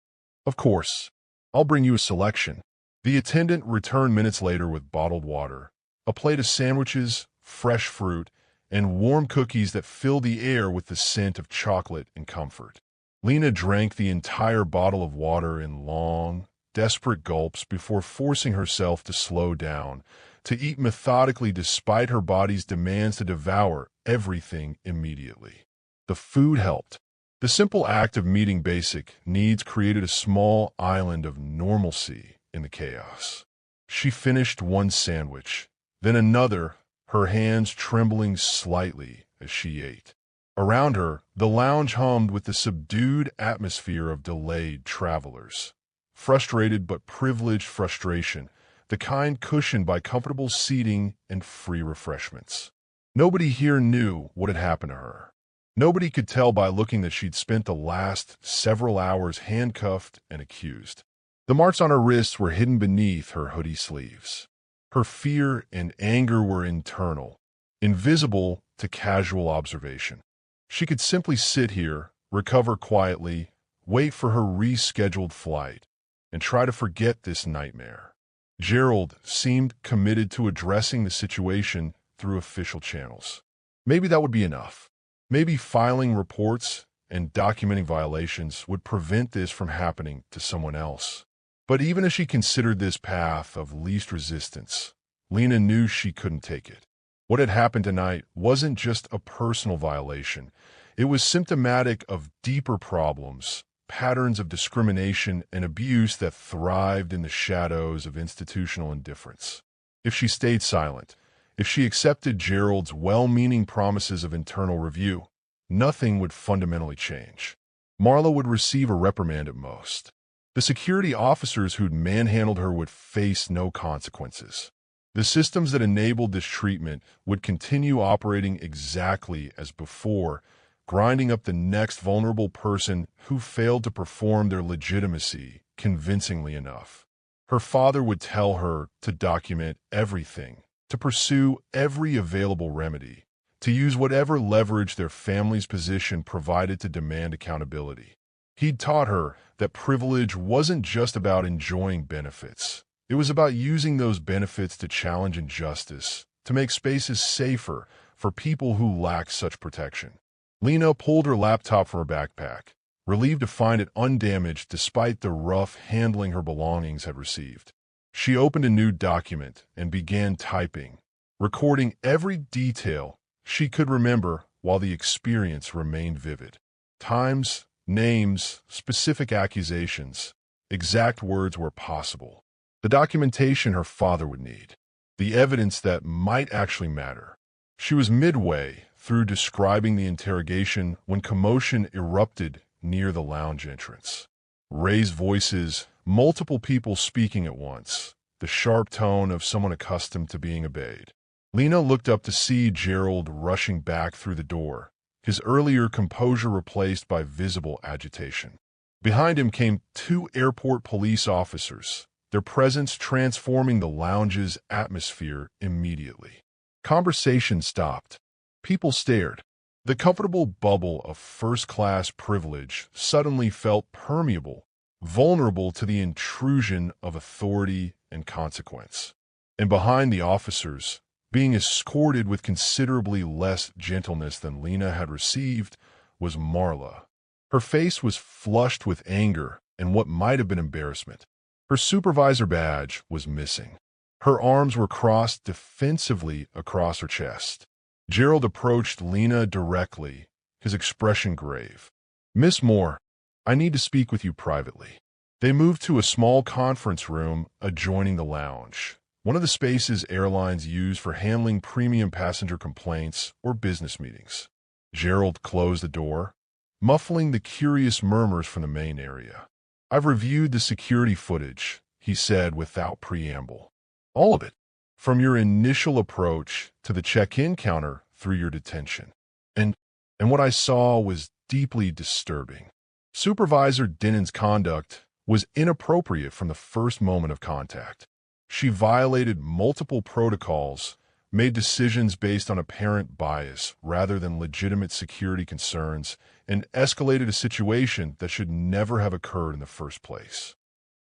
"Of course. I'll bring you a selection." The attendant returned minutes later with bottled water, a plate of sandwiches, fresh fruit, and warm cookies that filled the air with the scent of chocolate and comfort. Lena drank the entire bottle of water in long, desperate gulps before forcing herself to slow down, to eat methodically despite her body's demands to devour everything immediately. The food helped. The simple act of meeting basic needs created a small island of normalcy in the chaos. She finished one sandwich, then another, her hands trembling slightly as she ate. Around her, the lounge hummed with the subdued atmosphere of delayed travelers. Frustrated but privileged frustration, the kind cushioned by comfortable seating and free refreshments. Nobody here knew what had happened to her. Nobody could tell by looking that she'd spent the last several hours handcuffed and accused. The marks on her wrists were hidden beneath her hoodie sleeves. Her fear and anger were internal, invisible to casual observation. She could simply sit here, recover quietly, wait for her rescheduled flight, and try to forget this nightmare. Gerald seemed committed to addressing the situation through official channels. Maybe that would be enough. Maybe filing reports and documenting violations would prevent this from happening to someone else. But even as she considered this path of least resistance, Lena knew she couldn't take it. What had happened tonight wasn't just a personal violation. It was symptomatic of deeper problems, patterns of discrimination and abuse that thrived in the shadows of institutional indifference. If she stayed silent, if she accepted Gerald's well-meaning promises of internal review, nothing would fundamentally change. Marla would receive a reprimand at most. The security officers who'd manhandled her would face no consequences. The systems that enabled this treatment would continue operating exactly as before, grinding up the next vulnerable person who failed to perform their legitimacy convincingly enough. Her father would tell her to document everything, to pursue every available remedy, to use whatever leverage their family's position provided to demand accountability. He'd taught her that privilege wasn't just about enjoying benefits. It was about using those benefits to challenge injustice, to make spaces safer for people who lack such protection. Lena pulled her laptop from her backpack, relieved to find it undamaged despite the rough handling her belongings had received. She opened a new document and began typing, recording every detail she could remember while the experience remained vivid. Times, names, specific accusations, exact words where possible. The documentation her father would need. The evidence that might actually matter. She was midway through describing the interrogation when commotion erupted near the lounge entrance. Raised voices, multiple people speaking at once, the sharp tone of someone accustomed to being obeyed. Lena looked up to see Gerald rushing back through the door, his earlier composure replaced by visible agitation. Behind him came two airport police officers, their presence transforming the lounge's atmosphere immediately. Conversation stopped. People stared. The comfortable bubble of first-class privilege suddenly felt permeable, vulnerable to the intrusion of authority and consequence. And behind the officers, being escorted with considerably less gentleness than Lena had received, was Marla. Her face was flushed with anger and what might have been embarrassment. Her supervisor badge was missing. Her arms were crossed defensively across her chest. Gerald approached Lena directly, his expression grave. "Miss Moore, I need to speak with you privately." They moved to a small conference room adjoining the lounge, one of the spaces airlines use for handling premium passenger complaints or business meetings. Gerald closed the door, muffling the curious murmurs from the main area. "I've reviewed the security footage," he said without preamble. "All of it. From your initial approach to the check-in counter through your detention. And what I saw was deeply disturbing. Supervisor Denon's conduct was inappropriate from the first moment of contact. She violated multiple protocols, made decisions based on apparent bias rather than legitimate security concerns, and escalated a situation that should never have occurred in the first place."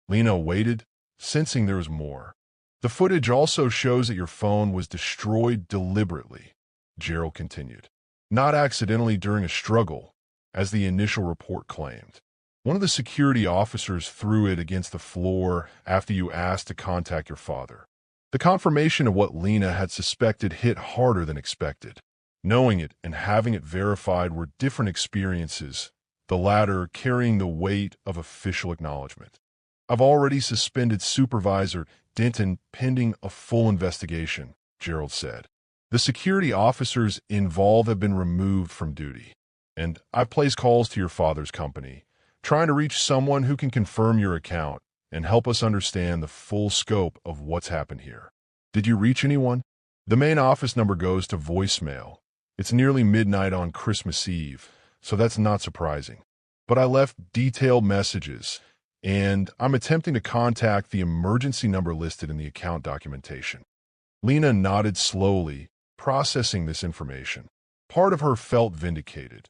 Lena waited, sensing there was more. "The footage also shows that your phone was destroyed deliberately," Gerald continued. "Not accidentally during a struggle. as the initial report claimed. One of the security officers threw it against the floor after you asked to contact your father. The confirmation of what Lena had suspected hit harder than expected. Knowing it and having it verified were different experiences, the latter carrying the weight of official acknowledgement. I've already suspended Supervisor Denton pending a full investigation, Gerald said. The security officers involved have been removed from duty, and I've placed calls to your father's company, trying to reach someone who can confirm your account and help us understand the full scope of what's happened here. Did you reach anyone? The main office number goes to voicemail. It's nearly midnight on Christmas Eve, so that's not surprising. But I left detailed messages, and I'm attempting to contact the emergency number listed in the account documentation. Lena nodded slowly, processing this information. Part of her felt vindicated.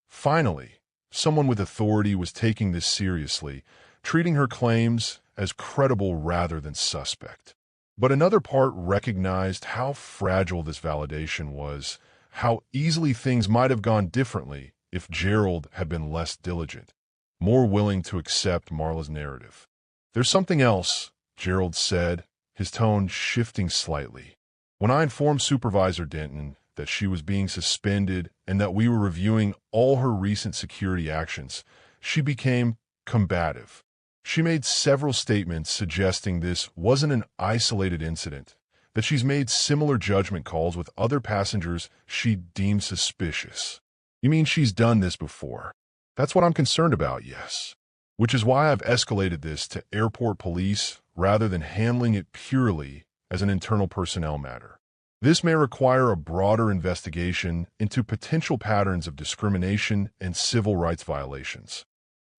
Finally, someone with authority was taking this seriously, treating her claims as credible rather than suspect. But another part recognized how fragile this validation was, how easily things might have gone differently if Gerald had been less diligent, more willing to accept Marla's narrative. There's something else, Gerald said, his tone shifting slightly. When I informed Supervisor Denton that she was being suspended and that we were reviewing all her recent security actions, she became combative. She made several statements suggesting this wasn't an isolated incident, that she's made similar judgment calls with other passengers she deemed suspicious. You mean she's done this before? That's what I'm concerned about, yes. Which is why I've escalated this to airport police rather than handling it purely as an internal personnel matter. This may require a broader investigation into potential patterns of discrimination and civil rights violations.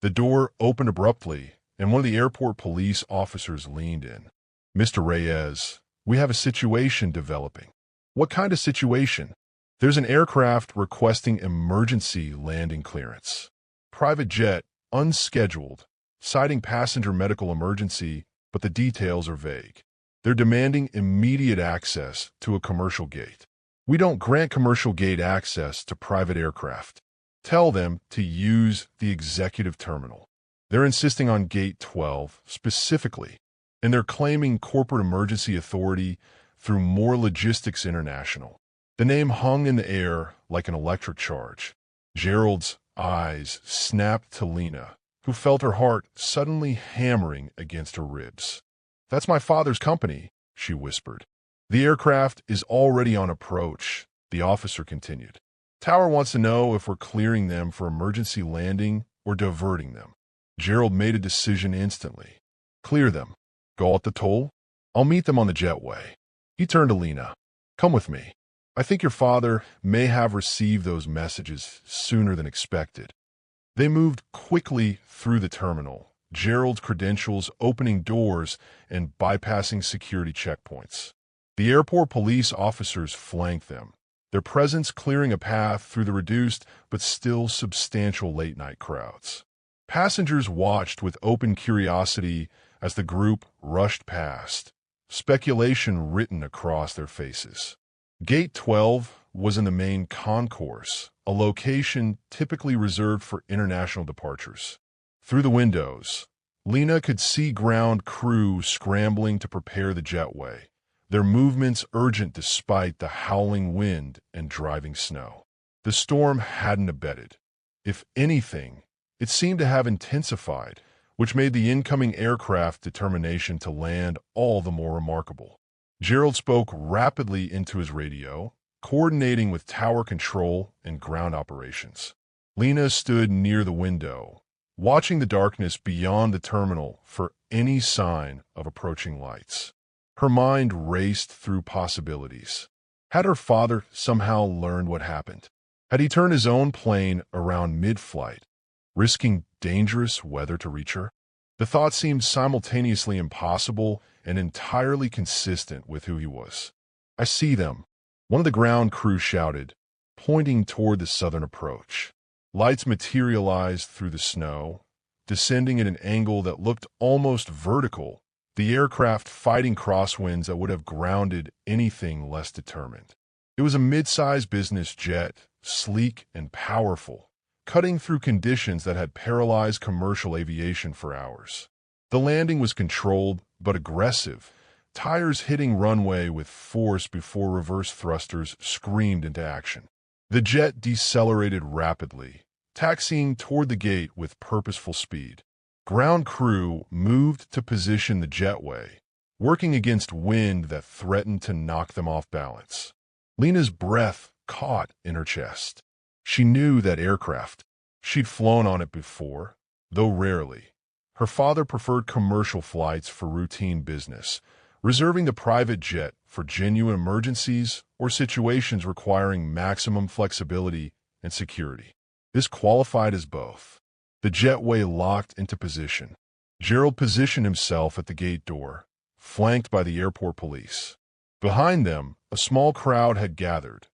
The door opened abruptly, and one of the airport police officers leaned in. Mr. Reyes, we have a situation developing. What kind of situation? There's an aircraft requesting emergency landing clearance. Private jet, unscheduled, citing passenger medical emergency, but the details are vague. They're demanding immediate access to a commercial gate. We don't grant commercial gate access to private aircraft. Tell them to use the executive terminal. They're insisting on Gate 12 specifically, and they're claiming corporate emergency authority through More Logistics International. The name hung in the air like an electric charge. Gerald's eyes snapped to Lena, who felt her heart suddenly hammering against her ribs. That's my father's company, she whispered. The aircraft is already on approach, the officer continued. Tower wants to know if we're clearing them for emergency landing or diverting them. Gerald made a decision instantly. Clear them. Go out the toll? I'll meet them on the jetway. He turned to Lena. Come with me. I think your father may have received those messages sooner than expected. They moved quickly through the terminal, Gerald's credentials opening doors and bypassing security checkpoints. The airport police officers flanked them, their presence clearing a path through the reduced but still substantial late-night crowds. Passengers watched with open curiosity as the group rushed past, speculation written across their faces. Gate 12 was in the main concourse, a location typically reserved for international departures. Through the windows, Lena could see ground crew scrambling to prepare the jetway, their movements urgent despite the howling wind and driving snow. The storm hadn't abated. If anything, it seemed to have intensified, which made the incoming aircraft determination to land all the more remarkable. Gerald spoke rapidly into his radio, coordinating with tower control and ground operations. Lena stood near the window, watching the darkness beyond the terminal for any sign of approaching lights. Her mind raced through possibilities. Had her father somehow learned what happened? Had he turned his own plane around mid-flight, risking dangerous weather to reach her? The thought seemed simultaneously impossible and entirely consistent with who he was. I see them, one of the ground crew shouted, pointing toward the southern approach. Lights materialized through the snow, descending at an angle that looked almost vertical, the aircraft fighting crosswinds that would have grounded anything less determined. It was a mid-sized business jet, sleek and powerful, cutting through conditions that had paralyzed commercial aviation for hours. The landing was controlled but aggressive, tires hitting runway with force before reverse thrusters screamed into action. The jet decelerated rapidly, taxiing toward the gate with purposeful speed. Ground crew moved to position the jetway, working against wind that threatened to knock them off balance. Lena's breath caught in her chest. She knew that aircraft. She'd flown on it before, though rarely. Her father preferred commercial flights for routine business, reserving the private jet for genuine emergencies or situations requiring maximum flexibility and security. This qualified as both. The jetway locked into position. Gerald positioned himself at the gate door, flanked by the airport police. Behind them, a small crowd had gathered.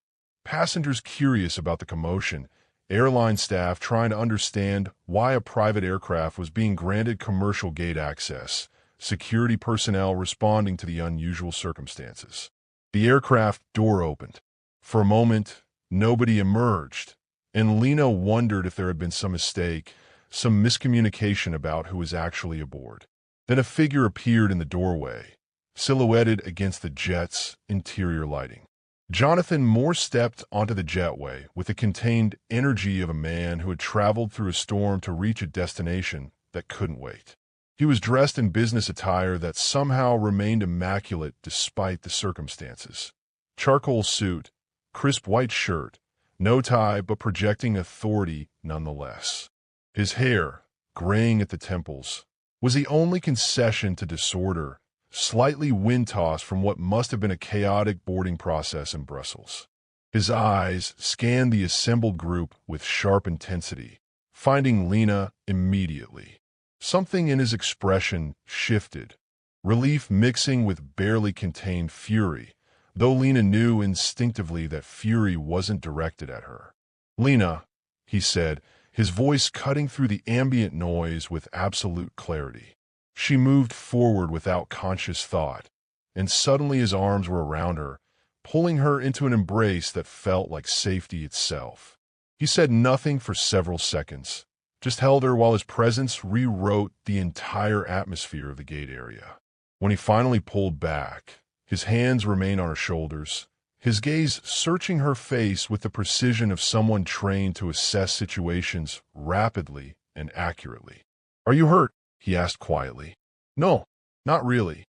Passengers curious about the commotion, airline staff trying to understand why a private aircraft was being granted commercial gate access, security personnel responding to the unusual circumstances. The aircraft door opened. For a moment, nobody emerged, and Lena wondered if there had been some mistake, some miscommunication about who was actually aboard. Then a figure appeared in the doorway, silhouetted against the jet's interior lighting. Jonathan Moore stepped onto the jetway with the contained energy of a man who had traveled through a storm to reach a destination that couldn't wait. He was dressed in business attire that somehow remained immaculate despite the circumstances. Charcoal suit, crisp white shirt, no tie but projecting authority nonetheless. His hair, graying at the temples, was the only concession to disorder, slightly wind-tossed from what must have been a chaotic boarding process in Brussels. His eyes scanned the assembled group with sharp intensity, finding Lena immediately. Something in his expression shifted, relief mixing with barely contained fury, though Lena knew instinctively that fury wasn't directed at her. "Lena," he said, his voice cutting through the ambient noise with absolute clarity. She moved forward without conscious thought, and suddenly his arms were around her, pulling her into an embrace that felt like safety itself. He said nothing for several seconds, just held her while his presence rewrote the entire atmosphere of the gate area. When he finally pulled back, his hands remained on her shoulders, his gaze searching her face with the precision of someone trained to assess situations rapidly and accurately. "Are you hurt?" he asked quietly. "No, not really.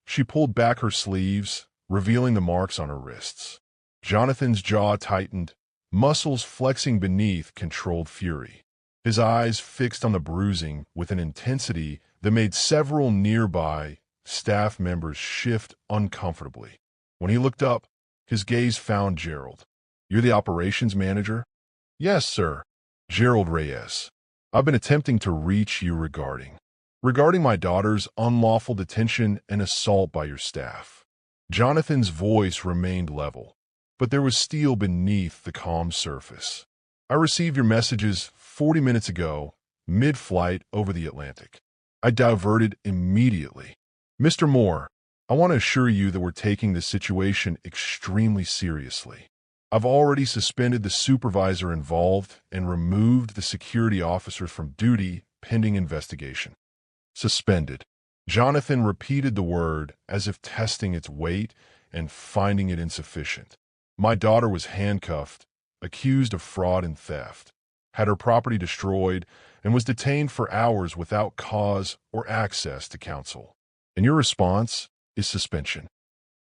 She pulled back her sleeves, revealing the marks on her wrists. Jonathan's jaw tightened, muscles flexing beneath controlled fury. His eyes fixed on the bruising with an intensity that made several nearby staff members shift uncomfortably. When he looked up, his gaze found Gerald. "You're the operations manager?" "Yes, sir. Gerald Reyes. I've been attempting to reach you regarding my daughter's unlawful detention and assault by your staff." Jonathan's voice remained level, but there was steel beneath the calm surface. "I received your messages 40 minutes ago, mid-flight over the Atlantic. I diverted immediately. Mr. Moore, I want to assure you that we're taking this situation extremely seriously. I've already suspended the supervisor involved and removed the security officers from duty pending investigation." Suspended. Jonathan repeated the word as if testing its weight and finding it insufficient. "My daughter was handcuffed, accused of fraud and theft, had her property destroyed, and was detained for hours without cause or access to counsel. And your response is suspension.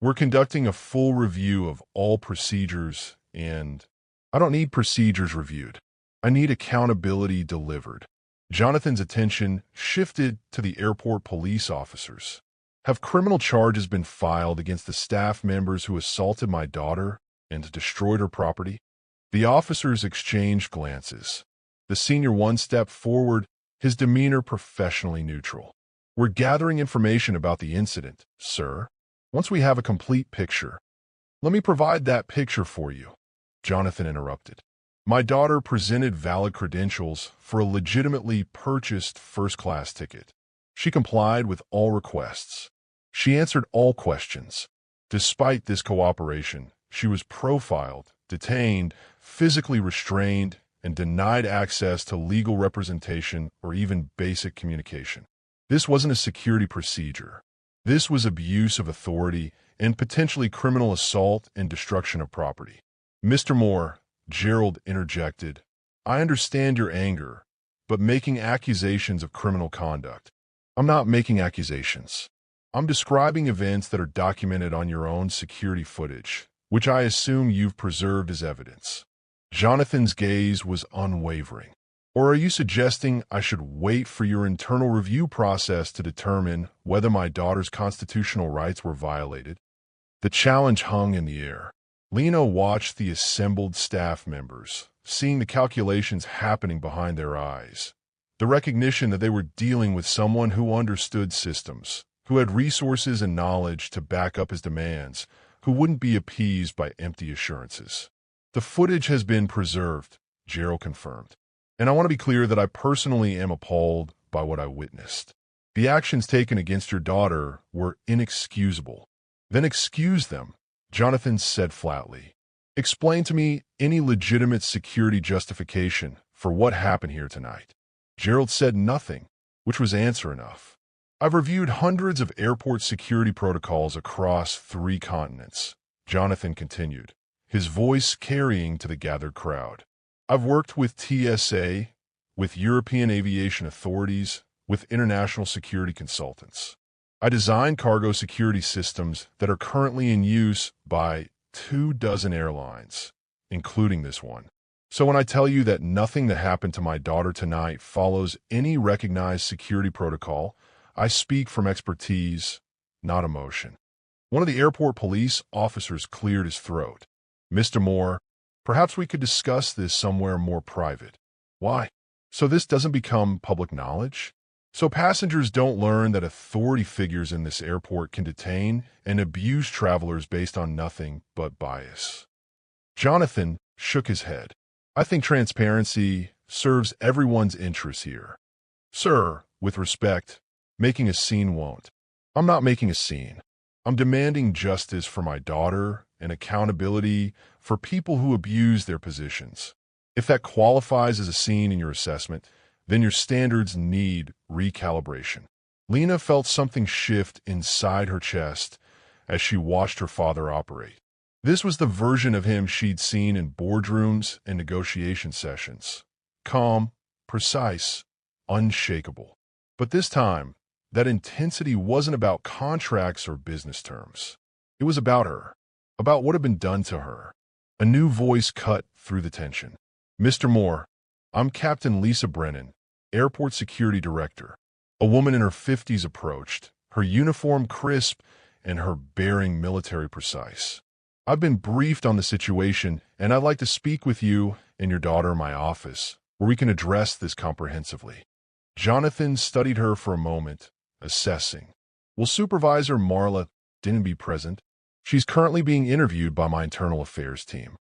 We're conducting a full review of all procedures, and I don't need procedures reviewed. I need accountability delivered." Jonathan's attention shifted to the airport police officers. "Have criminal charges been filed against the staff members who assaulted my daughter and destroyed her property?" The officers exchanged glances. The senior one stepped forward, his demeanor professionally neutral. "We're gathering information about the incident, sir. Once we have a complete picture." "Let me provide that picture for you," Jonathan interrupted. "My daughter presented valid credentials for a legitimately purchased first-class ticket. She complied with all requests. She answered all questions. Despite this cooperation, she was profiled, detained, physically restrained, and denied access to legal representation or even basic communication. This wasn't a security procedure. This was abuse of authority and potentially criminal assault and destruction of property. "Mr. Moore," Gerald interjected, "I understand your anger, but making accusations of criminal conduct." "I'm not making accusations. I'm describing events that are documented on your own security footage, which I assume you've preserved as evidence." Jonathan's gaze was unwavering. "Or are you suggesting I should wait for your internal review process to determine whether my daughter's constitutional rights were violated?" The challenge hung in the air. Lena watched the assembled staff members, seeing the calculations happening behind their eyes. The recognition that they were dealing with someone who understood systems, who had resources and knowledge to back up his demands, who wouldn't be appeased by empty assurances. "The footage has been preserved," Gerald confirmed. "And I want to be clear that I personally am appalled by what I witnessed. The actions taken against your daughter were inexcusable." "Then excuse them," Jonathan said flatly. "Explain to me any legitimate security justification for what happened here tonight." Gerald said nothing, which was answer enough. "I've reviewed hundreds of airport security protocols across 3 continents," Jonathan continued, his voice carrying to the gathered crowd. "I've worked with TSA, with European aviation authorities, with international security consultants. I designed cargo security systems that are currently in use by 24 airlines, including this one. So when I tell you that nothing that happened to my daughter tonight follows any recognized security protocol, I speak from expertise, not emotion." One of the airport police officers cleared his throat. "Mr. Moore, perhaps we could discuss this somewhere more private." "Why?" "So this doesn't become public knowledge? So passengers don't learn that authority figures in this airport can detain and abuse travelers based on nothing but bias." Jonathan shook his head. "I think transparency serves everyone's interests here." "Sir, with respect, making a scene won't." "I'm not making a scene. I'm demanding justice for my daughter and accountability for people who abuse their positions. If that qualifies as a scene in your assessment, then your standards need recalibration." Lena felt something shift inside her chest as she watched her father operate. This was the version of him she'd seen in boardrooms and negotiation sessions. Calm, precise, unshakable. But this time, that intensity wasn't about contracts or business terms. It was about her, about what had been done to her. A new voice cut through the tension. "Mr. Moore, I'm Captain Lisa Brennan, Airport Security Director." A woman in her 50s approached, her uniform crisp and her bearing military precise. "I've been briefed on the situation, and I'd like to speak with you and your daughter in my office, where we can address this comprehensively." Jonathan studied her for a moment, assessing. "Will Supervisor Marla didn't be present? She's currently being interviewed by my internal affairs team.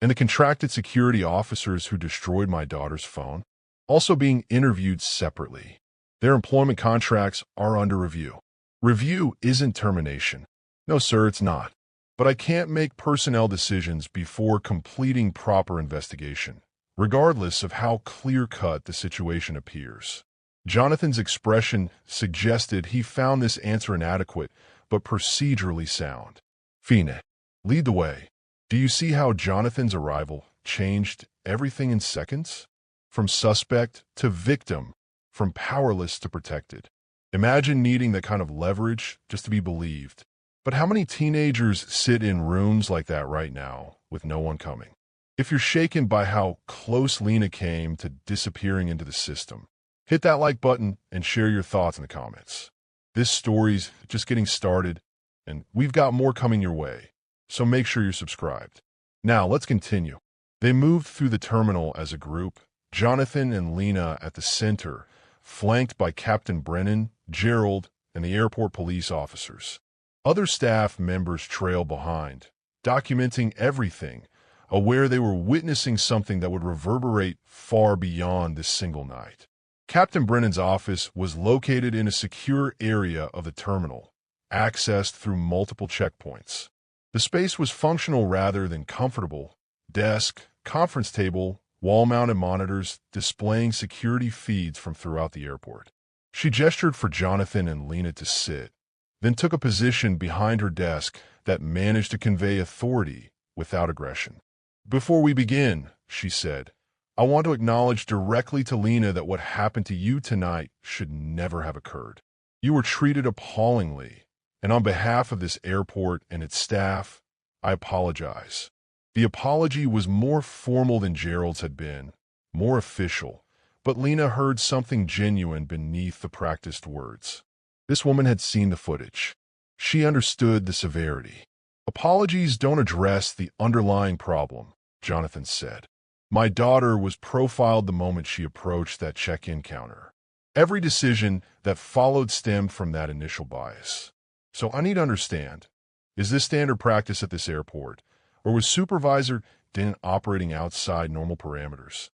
And the contracted security officers who destroyed my daughter's phone, also being interviewed separately. Their employment contracts are under review." "Review isn't termination." "No, sir, it's not. But I can't make personnel decisions before completing proper investigation, regardless of how clear-cut the situation appears." Jonathan's expression suggested he found this answer inadequate, but procedurally sound. "Fine, lead the way." Do you see how Jonathan's arrival changed everything in seconds? From suspect to victim, from powerless to protected. Imagine needing that kind of leverage just to be believed. But how many teenagers sit in rooms like that right now with no one coming? If you're shaken by how close Lena came to disappearing into the system, hit that like button and share your thoughts in the comments. This story's just getting started, and we've got more coming your way, so make sure you're subscribed. Now, let's continue. They moved through the terminal as a group, Jonathan and Lena at the center, flanked by Captain Brennan, Gerald, and the airport police officers. Other staff members trailed behind, documenting everything, aware they were witnessing something that would reverberate far beyond this single night. Captain Brennan's office was located in a secure area of the terminal, accessed through multiple checkpoints. The space was functional rather than comfortable. Desk, conference table, wall-mounted monitors displaying security feeds from throughout the airport. She gestured for Jonathan and Lena to sit, then took a position behind her desk that managed to convey authority without aggression. "Before we begin," she said, "I want to acknowledge directly to Lena that what happened to you tonight should never have occurred. You were treated appallingly, and on behalf of this airport and its staff, I apologize." The apology was more formal than Gerald's had been, more official, but Lena heard something genuine beneath the practiced words. This woman had seen the footage. She understood the severity. "Apologies don't address the underlying problem," Jonathan said. "My daughter was profiled the moment she approached that check-in counter. Every decision that followed stemmed from that initial bias. So I need to understand, is this standard practice at this airport, or was Supervisor Denton operating outside normal parameters?"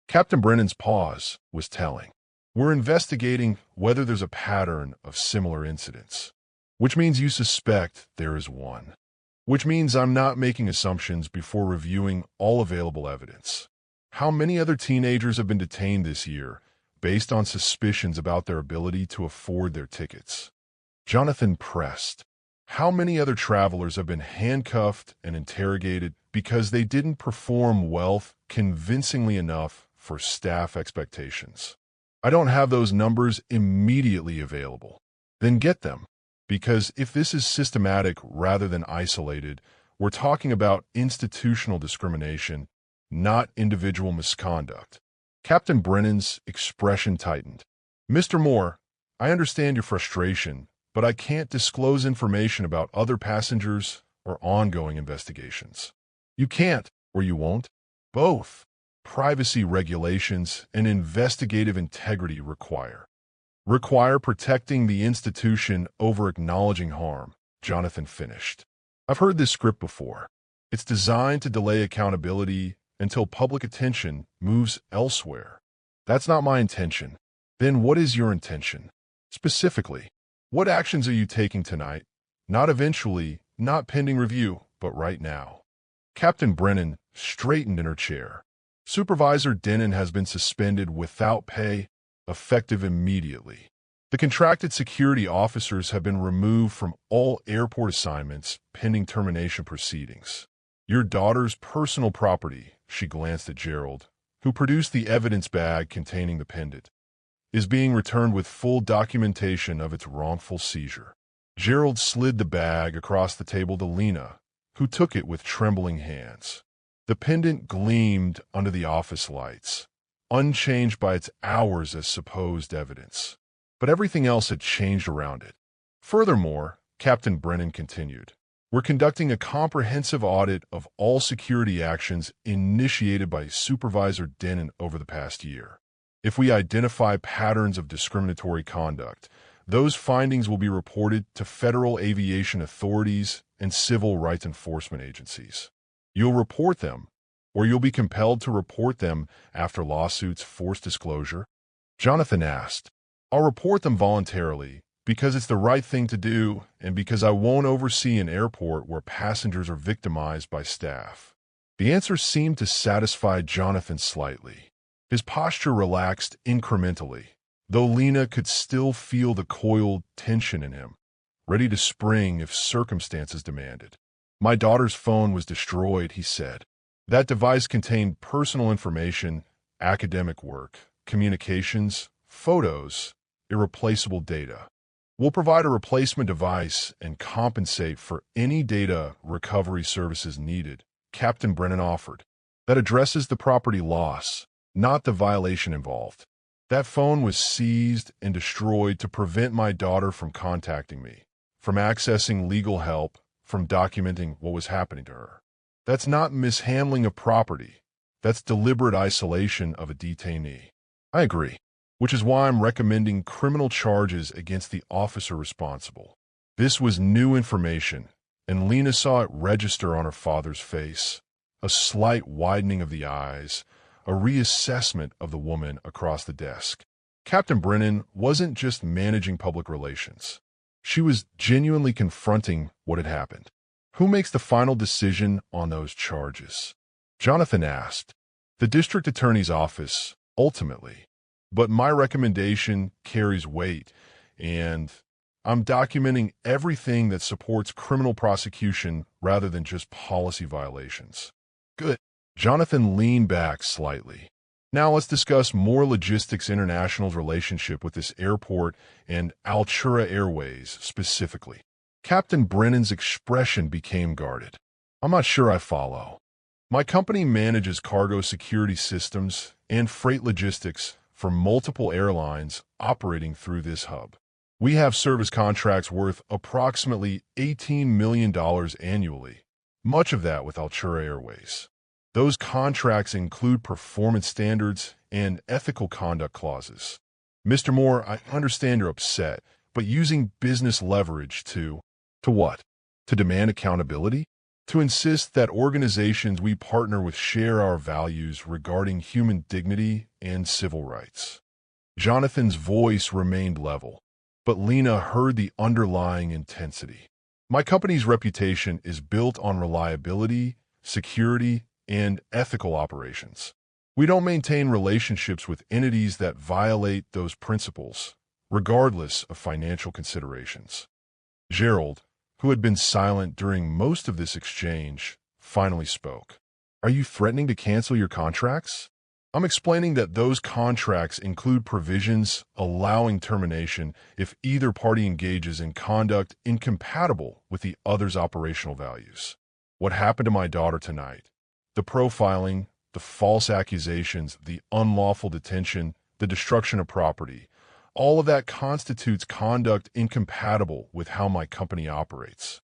Captain Brennan's pause was telling. "We're investigating whether there's a pattern of similar incidents, which means you suspect there is one. Which means I'm not making assumptions before reviewing all available evidence. How many other teenagers have been detained this year based on suspicions about their ability to afford their tickets?" Jonathan pressed. "How many other travelers have been handcuffed and interrogated because they didn't perform well convincingly enough for staff expectations?" "I don't have those numbers immediately available." "Then get them. Because if this is systematic rather than isolated, we're talking about institutional discrimination, not individual misconduct." Captain Brennan's expression tightened. "Mr. Moore, I understand your frustration, but I can't disclose information about other passengers or ongoing investigations." "You can't, or you won't." "Both. Privacy regulations and investigative integrity require protecting the institution over acknowledging harm," Jonathan finished. "I've heard this script before. It's designed to delay accountability until public attention moves elsewhere. That's not my intention." "Then what is your intention? Specifically, what actions are you taking tonight? Not eventually, not pending review, but right now." Captain Brennan straightened in her chair. "Supervisor Denton has been suspended without pay, effective immediately. The contracted security officers have been removed from all airport assignments pending termination proceedings. Your daughter's personal property," she glanced at Gerald, who produced the evidence bag containing the pendant, "is being returned with full documentation of its wrongful seizure." Gerald slid the bag across the table to Lena, who took it with trembling hands. The pendant gleamed under the office lights, unchanged by its hours as supposed evidence. But everything else had changed around it. "Furthermore," Captain Brennan continued, "we're conducting a comprehensive audit of all security actions initiated by Supervisor Denton over the past year. If we identify patterns of discriminatory conduct, those findings will be reported to federal aviation authorities and civil rights enforcement agencies. You'll report them, or you'll be compelled to report them after lawsuits force disclosure?" Jonathan asked. "I'll report them voluntarily, because it's the right thing to do and because I won't oversee an airport where passengers are victimized by staff." The answer seemed to satisfy Jonathan slightly. His posture relaxed incrementally, though Lena could still feel the coiled tension in him, ready to spring if circumstances demanded. "My daughter's phone was destroyed," he said. "That device contained personal information, academic work, communications, photos, irreplaceable data. We'll provide a replacement device and compensate for any data recovery services needed," Captain Brennan offered. "That addresses the property loss, not the violation involved. That phone was seized and destroyed to prevent my daughter from contacting me, from accessing legal help, from documenting what was happening to her. That's not mishandling of property. That's deliberate isolation of a detainee." "I agree, which is why I'm recommending criminal charges against the officer responsible." This was new information, and Lena saw it register on her father's face, a slight widening of the eyes, a reassessment of the woman across the desk. Captain Brennan wasn't just managing public relations. She was genuinely confronting what had happened. "Who makes the final decision on those charges?" Jonathan asked. The district attorney's office, ultimately. But my recommendation carries weight, and I'm documenting everything that supports criminal prosecution rather than just policy violations. Good. Jonathan leaned back slightly. Now let's discuss more logistics International's relationship with this airport and Altura Airways specifically. Captain Brennan's expression became guarded. I'm not sure I follow. My company manages cargo security systems and freight logistics for multiple airlines operating through this hub. We have service contracts worth approximately $18 million annually, much of that with Altura Airways. Those contracts include performance standards and ethical conduct clauses. Mr. Moore, I understand you're upset, but using business leverage to what? To demand accountability? To insist that organizations we partner with share our values regarding human dignity and civil rights. Jonathan's voice remained level, but Lena heard the underlying intensity. My company's reputation is built on reliability, security, and ethical operations. We don't maintain relationships with entities that violate those principles, regardless of financial considerations. Gerald, who had been silent during most of this exchange, finally spoke. Are you threatening to cancel your contracts? I'm explaining that those contracts include provisions allowing termination if either party engages in conduct incompatible with the other's operational values. What happened to my daughter tonight? The profiling, the false accusations, the unlawful detention, the destruction of property, all of that constitutes conduct incompatible with how my company operates.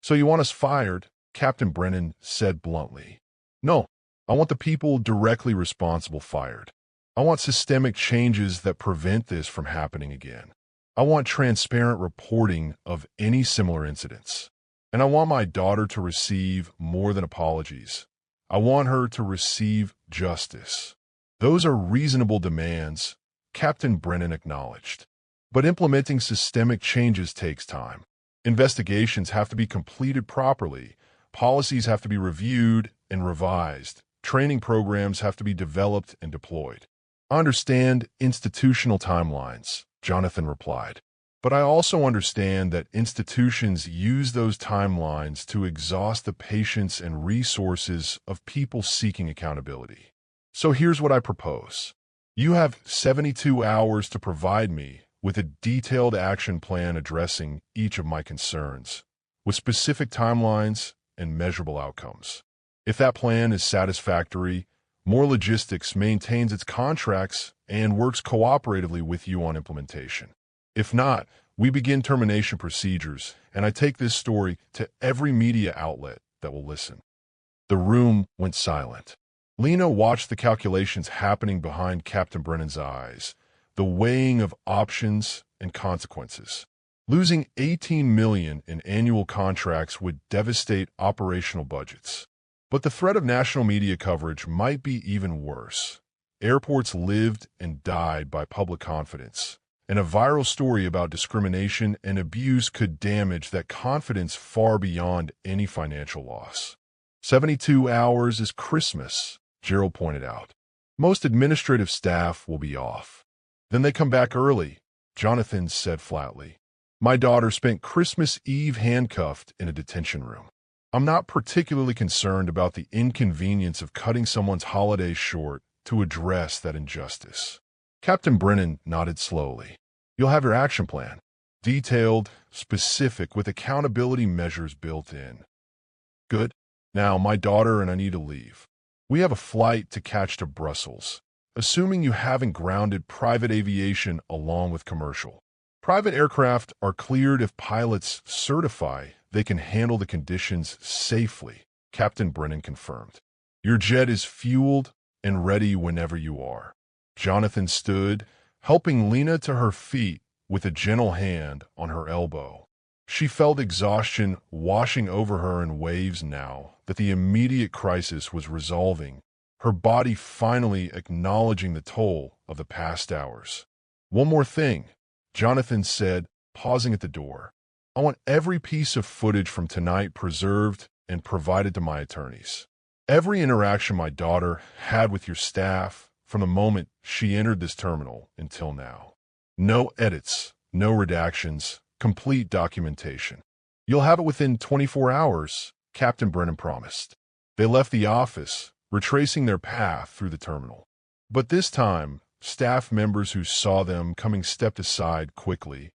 So you want us fired? Captain Brennan said bluntly. No, I want the people directly responsible fired. I want systemic changes that prevent this from happening again. I want transparent reporting of any similar incidents. And I want my daughter to receive more than apologies. I want her to receive justice. Those are reasonable demands, Captain Brennan acknowledged. But implementing systemic changes takes time. Investigations have to be completed properly. Policies have to be reviewed and revised. Training programs have to be developed and deployed. I understand institutional timelines, Jonathan replied. But I also understand that institutions use those timelines to exhaust the patience and resources of people seeking accountability. So here's what I propose. You have 72 hours to provide me with a detailed action plan addressing each of my concerns, with specific timelines and measurable outcomes. If that plan is satisfactory, More Logistics maintains its contracts and works cooperatively with you on implementation. If not, we begin termination procedures, and I take this story to every media outlet that will listen. The room went silent. Lena watched the calculations happening behind Captain Brennan's eyes, the weighing of options and consequences. Losing $18 million in annual contracts would devastate operational budgets. But the threat of national media coverage might be even worse. Airports lived and died by public confidence, and a viral story about discrimination and abuse could damage that confidence far beyond any financial loss. 72 hours is Christmas, Gerald pointed out. Most administrative staff will be off. Then they come back early, Jonathan said flatly. My daughter spent Christmas Eve handcuffed in a detention room. I'm not particularly concerned about the inconvenience of cutting someone's holiday short to address that injustice. Captain Brennan nodded slowly. You'll have your action plan. Detailed, specific, with accountability measures built in. Good. Now, my daughter and I need to leave. We have a flight to catch to Brussels, assuming you haven't grounded private aviation along with commercial. Private aircraft are cleared if pilots certify they can handle the conditions safely, Captain Brennan confirmed. Your jet is fueled and ready whenever you are. Jonathan stood, helping Lena to her feet with a gentle hand on her elbow. She felt exhaustion washing over her in waves now that the immediate crisis was resolving, her body finally acknowledging the toll of the past hours. One more thing, Jonathan said, pausing at the door. I want every piece of footage from tonight preserved and provided to my attorneys. Every interaction my daughter had with your staff from the moment she entered this terminal until now. No edits, no redactions, complete documentation. You'll have it within 24 hours, Captain Brennan promised. They left the office, retracing their path through the terminal. But this time, staff members who saw them coming stepped aside quickly,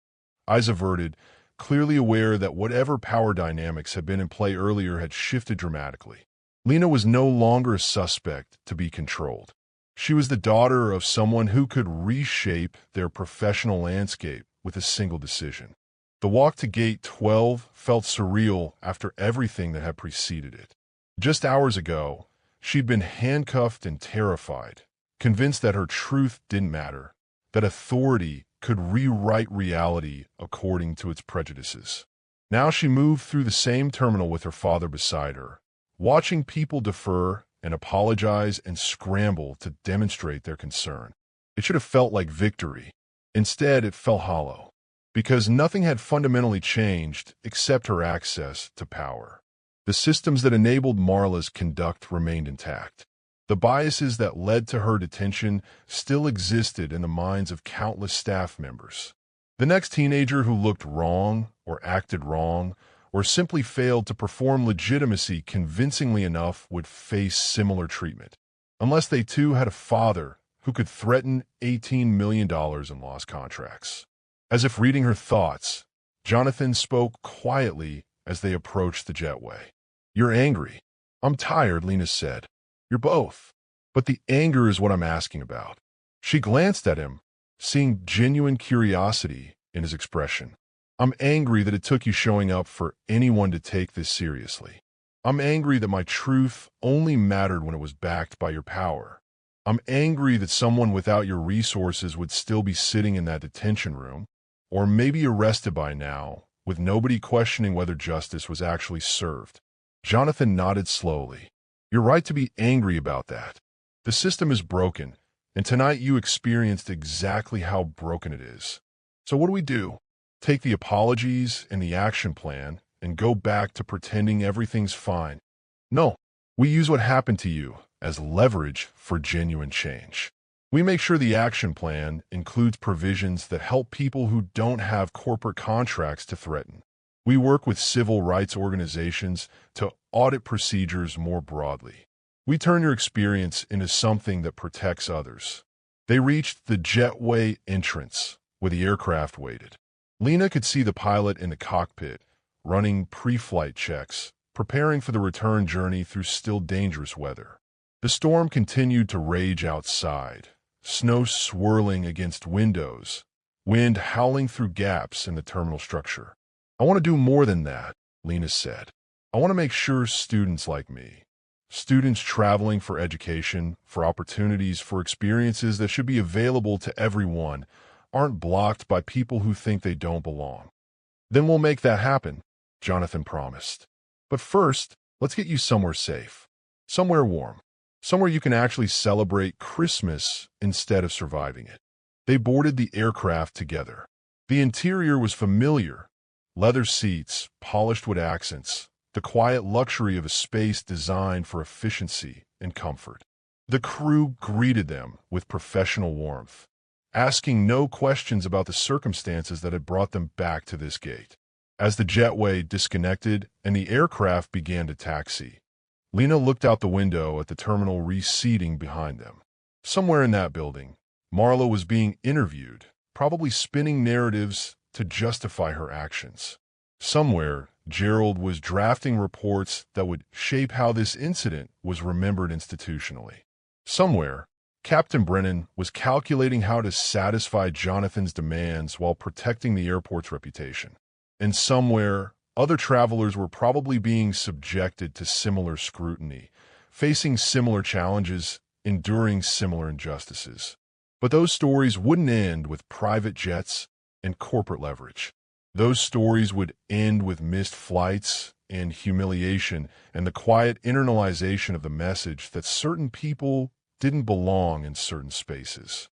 eyes averted, clearly aware that whatever power dynamics had been in play earlier had shifted dramatically. Lena was no longer a suspect to be controlled. She was the daughter of someone who could reshape their professional landscape with a single decision. The walk to Gate 12 felt surreal after everything that had preceded it. Just hours ago, she'd been handcuffed and terrified, convinced that her truth didn't matter, that authority could rewrite reality according to its prejudices. Now she moved through the same terminal with her father beside her, watching people defer and apologize and scramble to demonstrate their concern. It should have felt like victory. Instead, it felt hollow, because nothing had fundamentally changed except her access to power. The systems that enabled Marla's conduct remained intact. The biases that led to her detention still existed in the minds of countless staff members. The next teenager who looked wrong or acted wrong or simply failed to perform legitimacy convincingly enough would face similar treatment, unless they too had a father who could threaten $18 million in lost contracts. As if reading her thoughts, Jonathan spoke quietly as they approached the jetway. "You're angry." "I'm tired," Lena said. "You're both. But the anger is what I'm asking about." She glanced at him, seeing genuine curiosity in his expression. "I'm angry that it took you showing up for anyone to take this seriously. I'm angry that my truth only mattered when it was backed by your power. I'm angry that someone without your resources would still be sitting in that detention room, or maybe arrested by now, with nobody questioning whether justice was actually served." Jonathan nodded slowly. "You're right to be angry about that. The system is broken, and tonight you experienced exactly how broken it is. So what do? Take the apologies and the action plan and go back to pretending everything's fine? No, we use what happened to you as leverage for genuine change. We make sure the action plan includes provisions that help people who don't have corporate contracts to threaten. We work with civil rights organizations to audit procedures more broadly. We turn your experience into something that protects others." They reached the jetway entrance, where the aircraft waited. Lena could see the pilot in the cockpit, running pre-flight checks, preparing for the return journey through still dangerous weather. The storm continued to rage outside, snow swirling against windows, wind howling through gaps in the terminal structure. "I want to do more than that," Lena said. "I want to make sure students like me, students traveling for education, for opportunities, for experiences that should be available to everyone, aren't blocked by people who think they don't belong." "Then we'll make that happen," Jonathan promised. "But first, let's get you somewhere safe, somewhere warm, somewhere you can actually celebrate Christmas instead of surviving it." They boarded the aircraft together. The interior was familiar: leather seats, polished wood accents, the quiet luxury of a space designed for efficiency and comfort. The crew greeted them with professional warmth, asking no questions about the circumstances that had brought them back to this gate. As the jetway disconnected and the aircraft began to taxi, Lena looked out the window at the terminal receding behind them. Somewhere in that building, Marla was being interviewed, probably spinning narratives to justify her actions. Somewhere, Gerald was drafting reports that would shape how this incident was remembered institutionally. Somewhere, Captain Brennan was calculating how to satisfy Jonathan's demands while protecting the airport's reputation. And somewhere, other travelers were probably being subjected to similar scrutiny, facing similar challenges, enduring similar injustices. But those stories wouldn't end with private jets and corporate leverage. Those stories would end with missed flights and humiliation and the quiet internalization of the message that certain people didn't belong in certain spaces.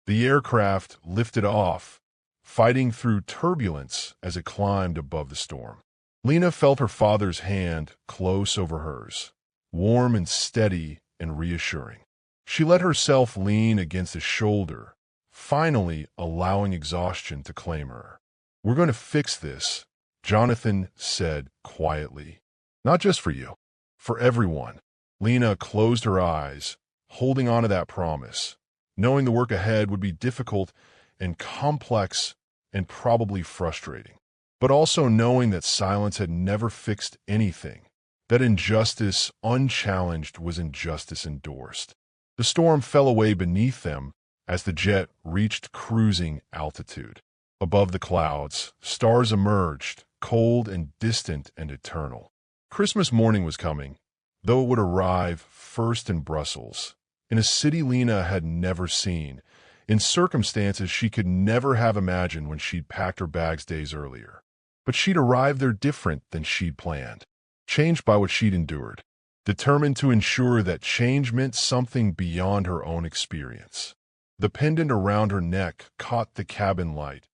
The aircraft lifted off, fighting through turbulence as it climbed above the storm. Lena felt her father's hand close over hers, warm and steady and reassuring. She let herself lean against his shoulder, finally allowing exhaustion to claim her. "We're going to fix this," Jonathan said quietly. "Not just for you, for everyone." Lena closed her eyes, holding on to that promise, knowing the work ahead would be difficult and complex and probably frustrating, but also knowing that silence had never fixed anything, that injustice unchallenged was injustice endorsed. The storm fell away beneath them as the jet reached cruising altitude. Above the clouds, stars emerged, cold and distant and eternal. Christmas morning was coming, though it would arrive first in Brussels, in a city Lena had never seen, in circumstances she could never have imagined when she'd packed her bags days earlier. But she'd arrived there different than she'd planned, changed by what she'd endured, determined to ensure that change meant something beyond her own experience. The pendant around her neck caught the cabin light,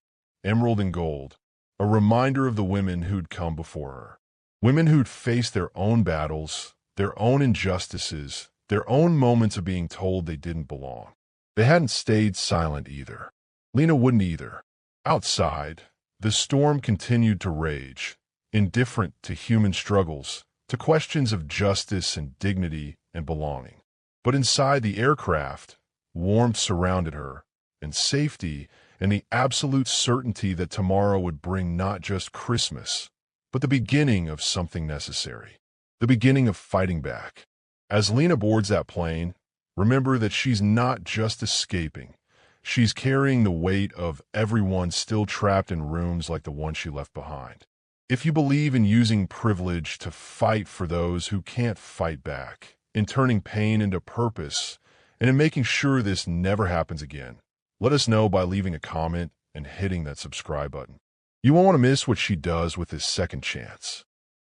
emerald and gold, a reminder of the women who'd come before her. Women who'd faced their own battles, their own injustices, their own moments of being told they didn't belong. They hadn't stayed silent either. Lena wouldn't either. Outside, the storm continued to rage, indifferent to human struggles, to questions of justice and dignity and belonging. But inside the aircraft, warmth surrounded her, and safety, and the absolute certainty that tomorrow would bring not just Christmas, but the beginning of something necessary, the beginning of fighting back. As Lena boards that plane, remember that she's not just escaping. She's carrying the weight of everyone still trapped in rooms like the one she left behind. If you believe in using privilege to fight for those who can't fight back, in turning pain into purpose, and in making sure this never happens again, let us know by leaving a comment and hitting that subscribe button. You won't want to miss what she does with this second chance.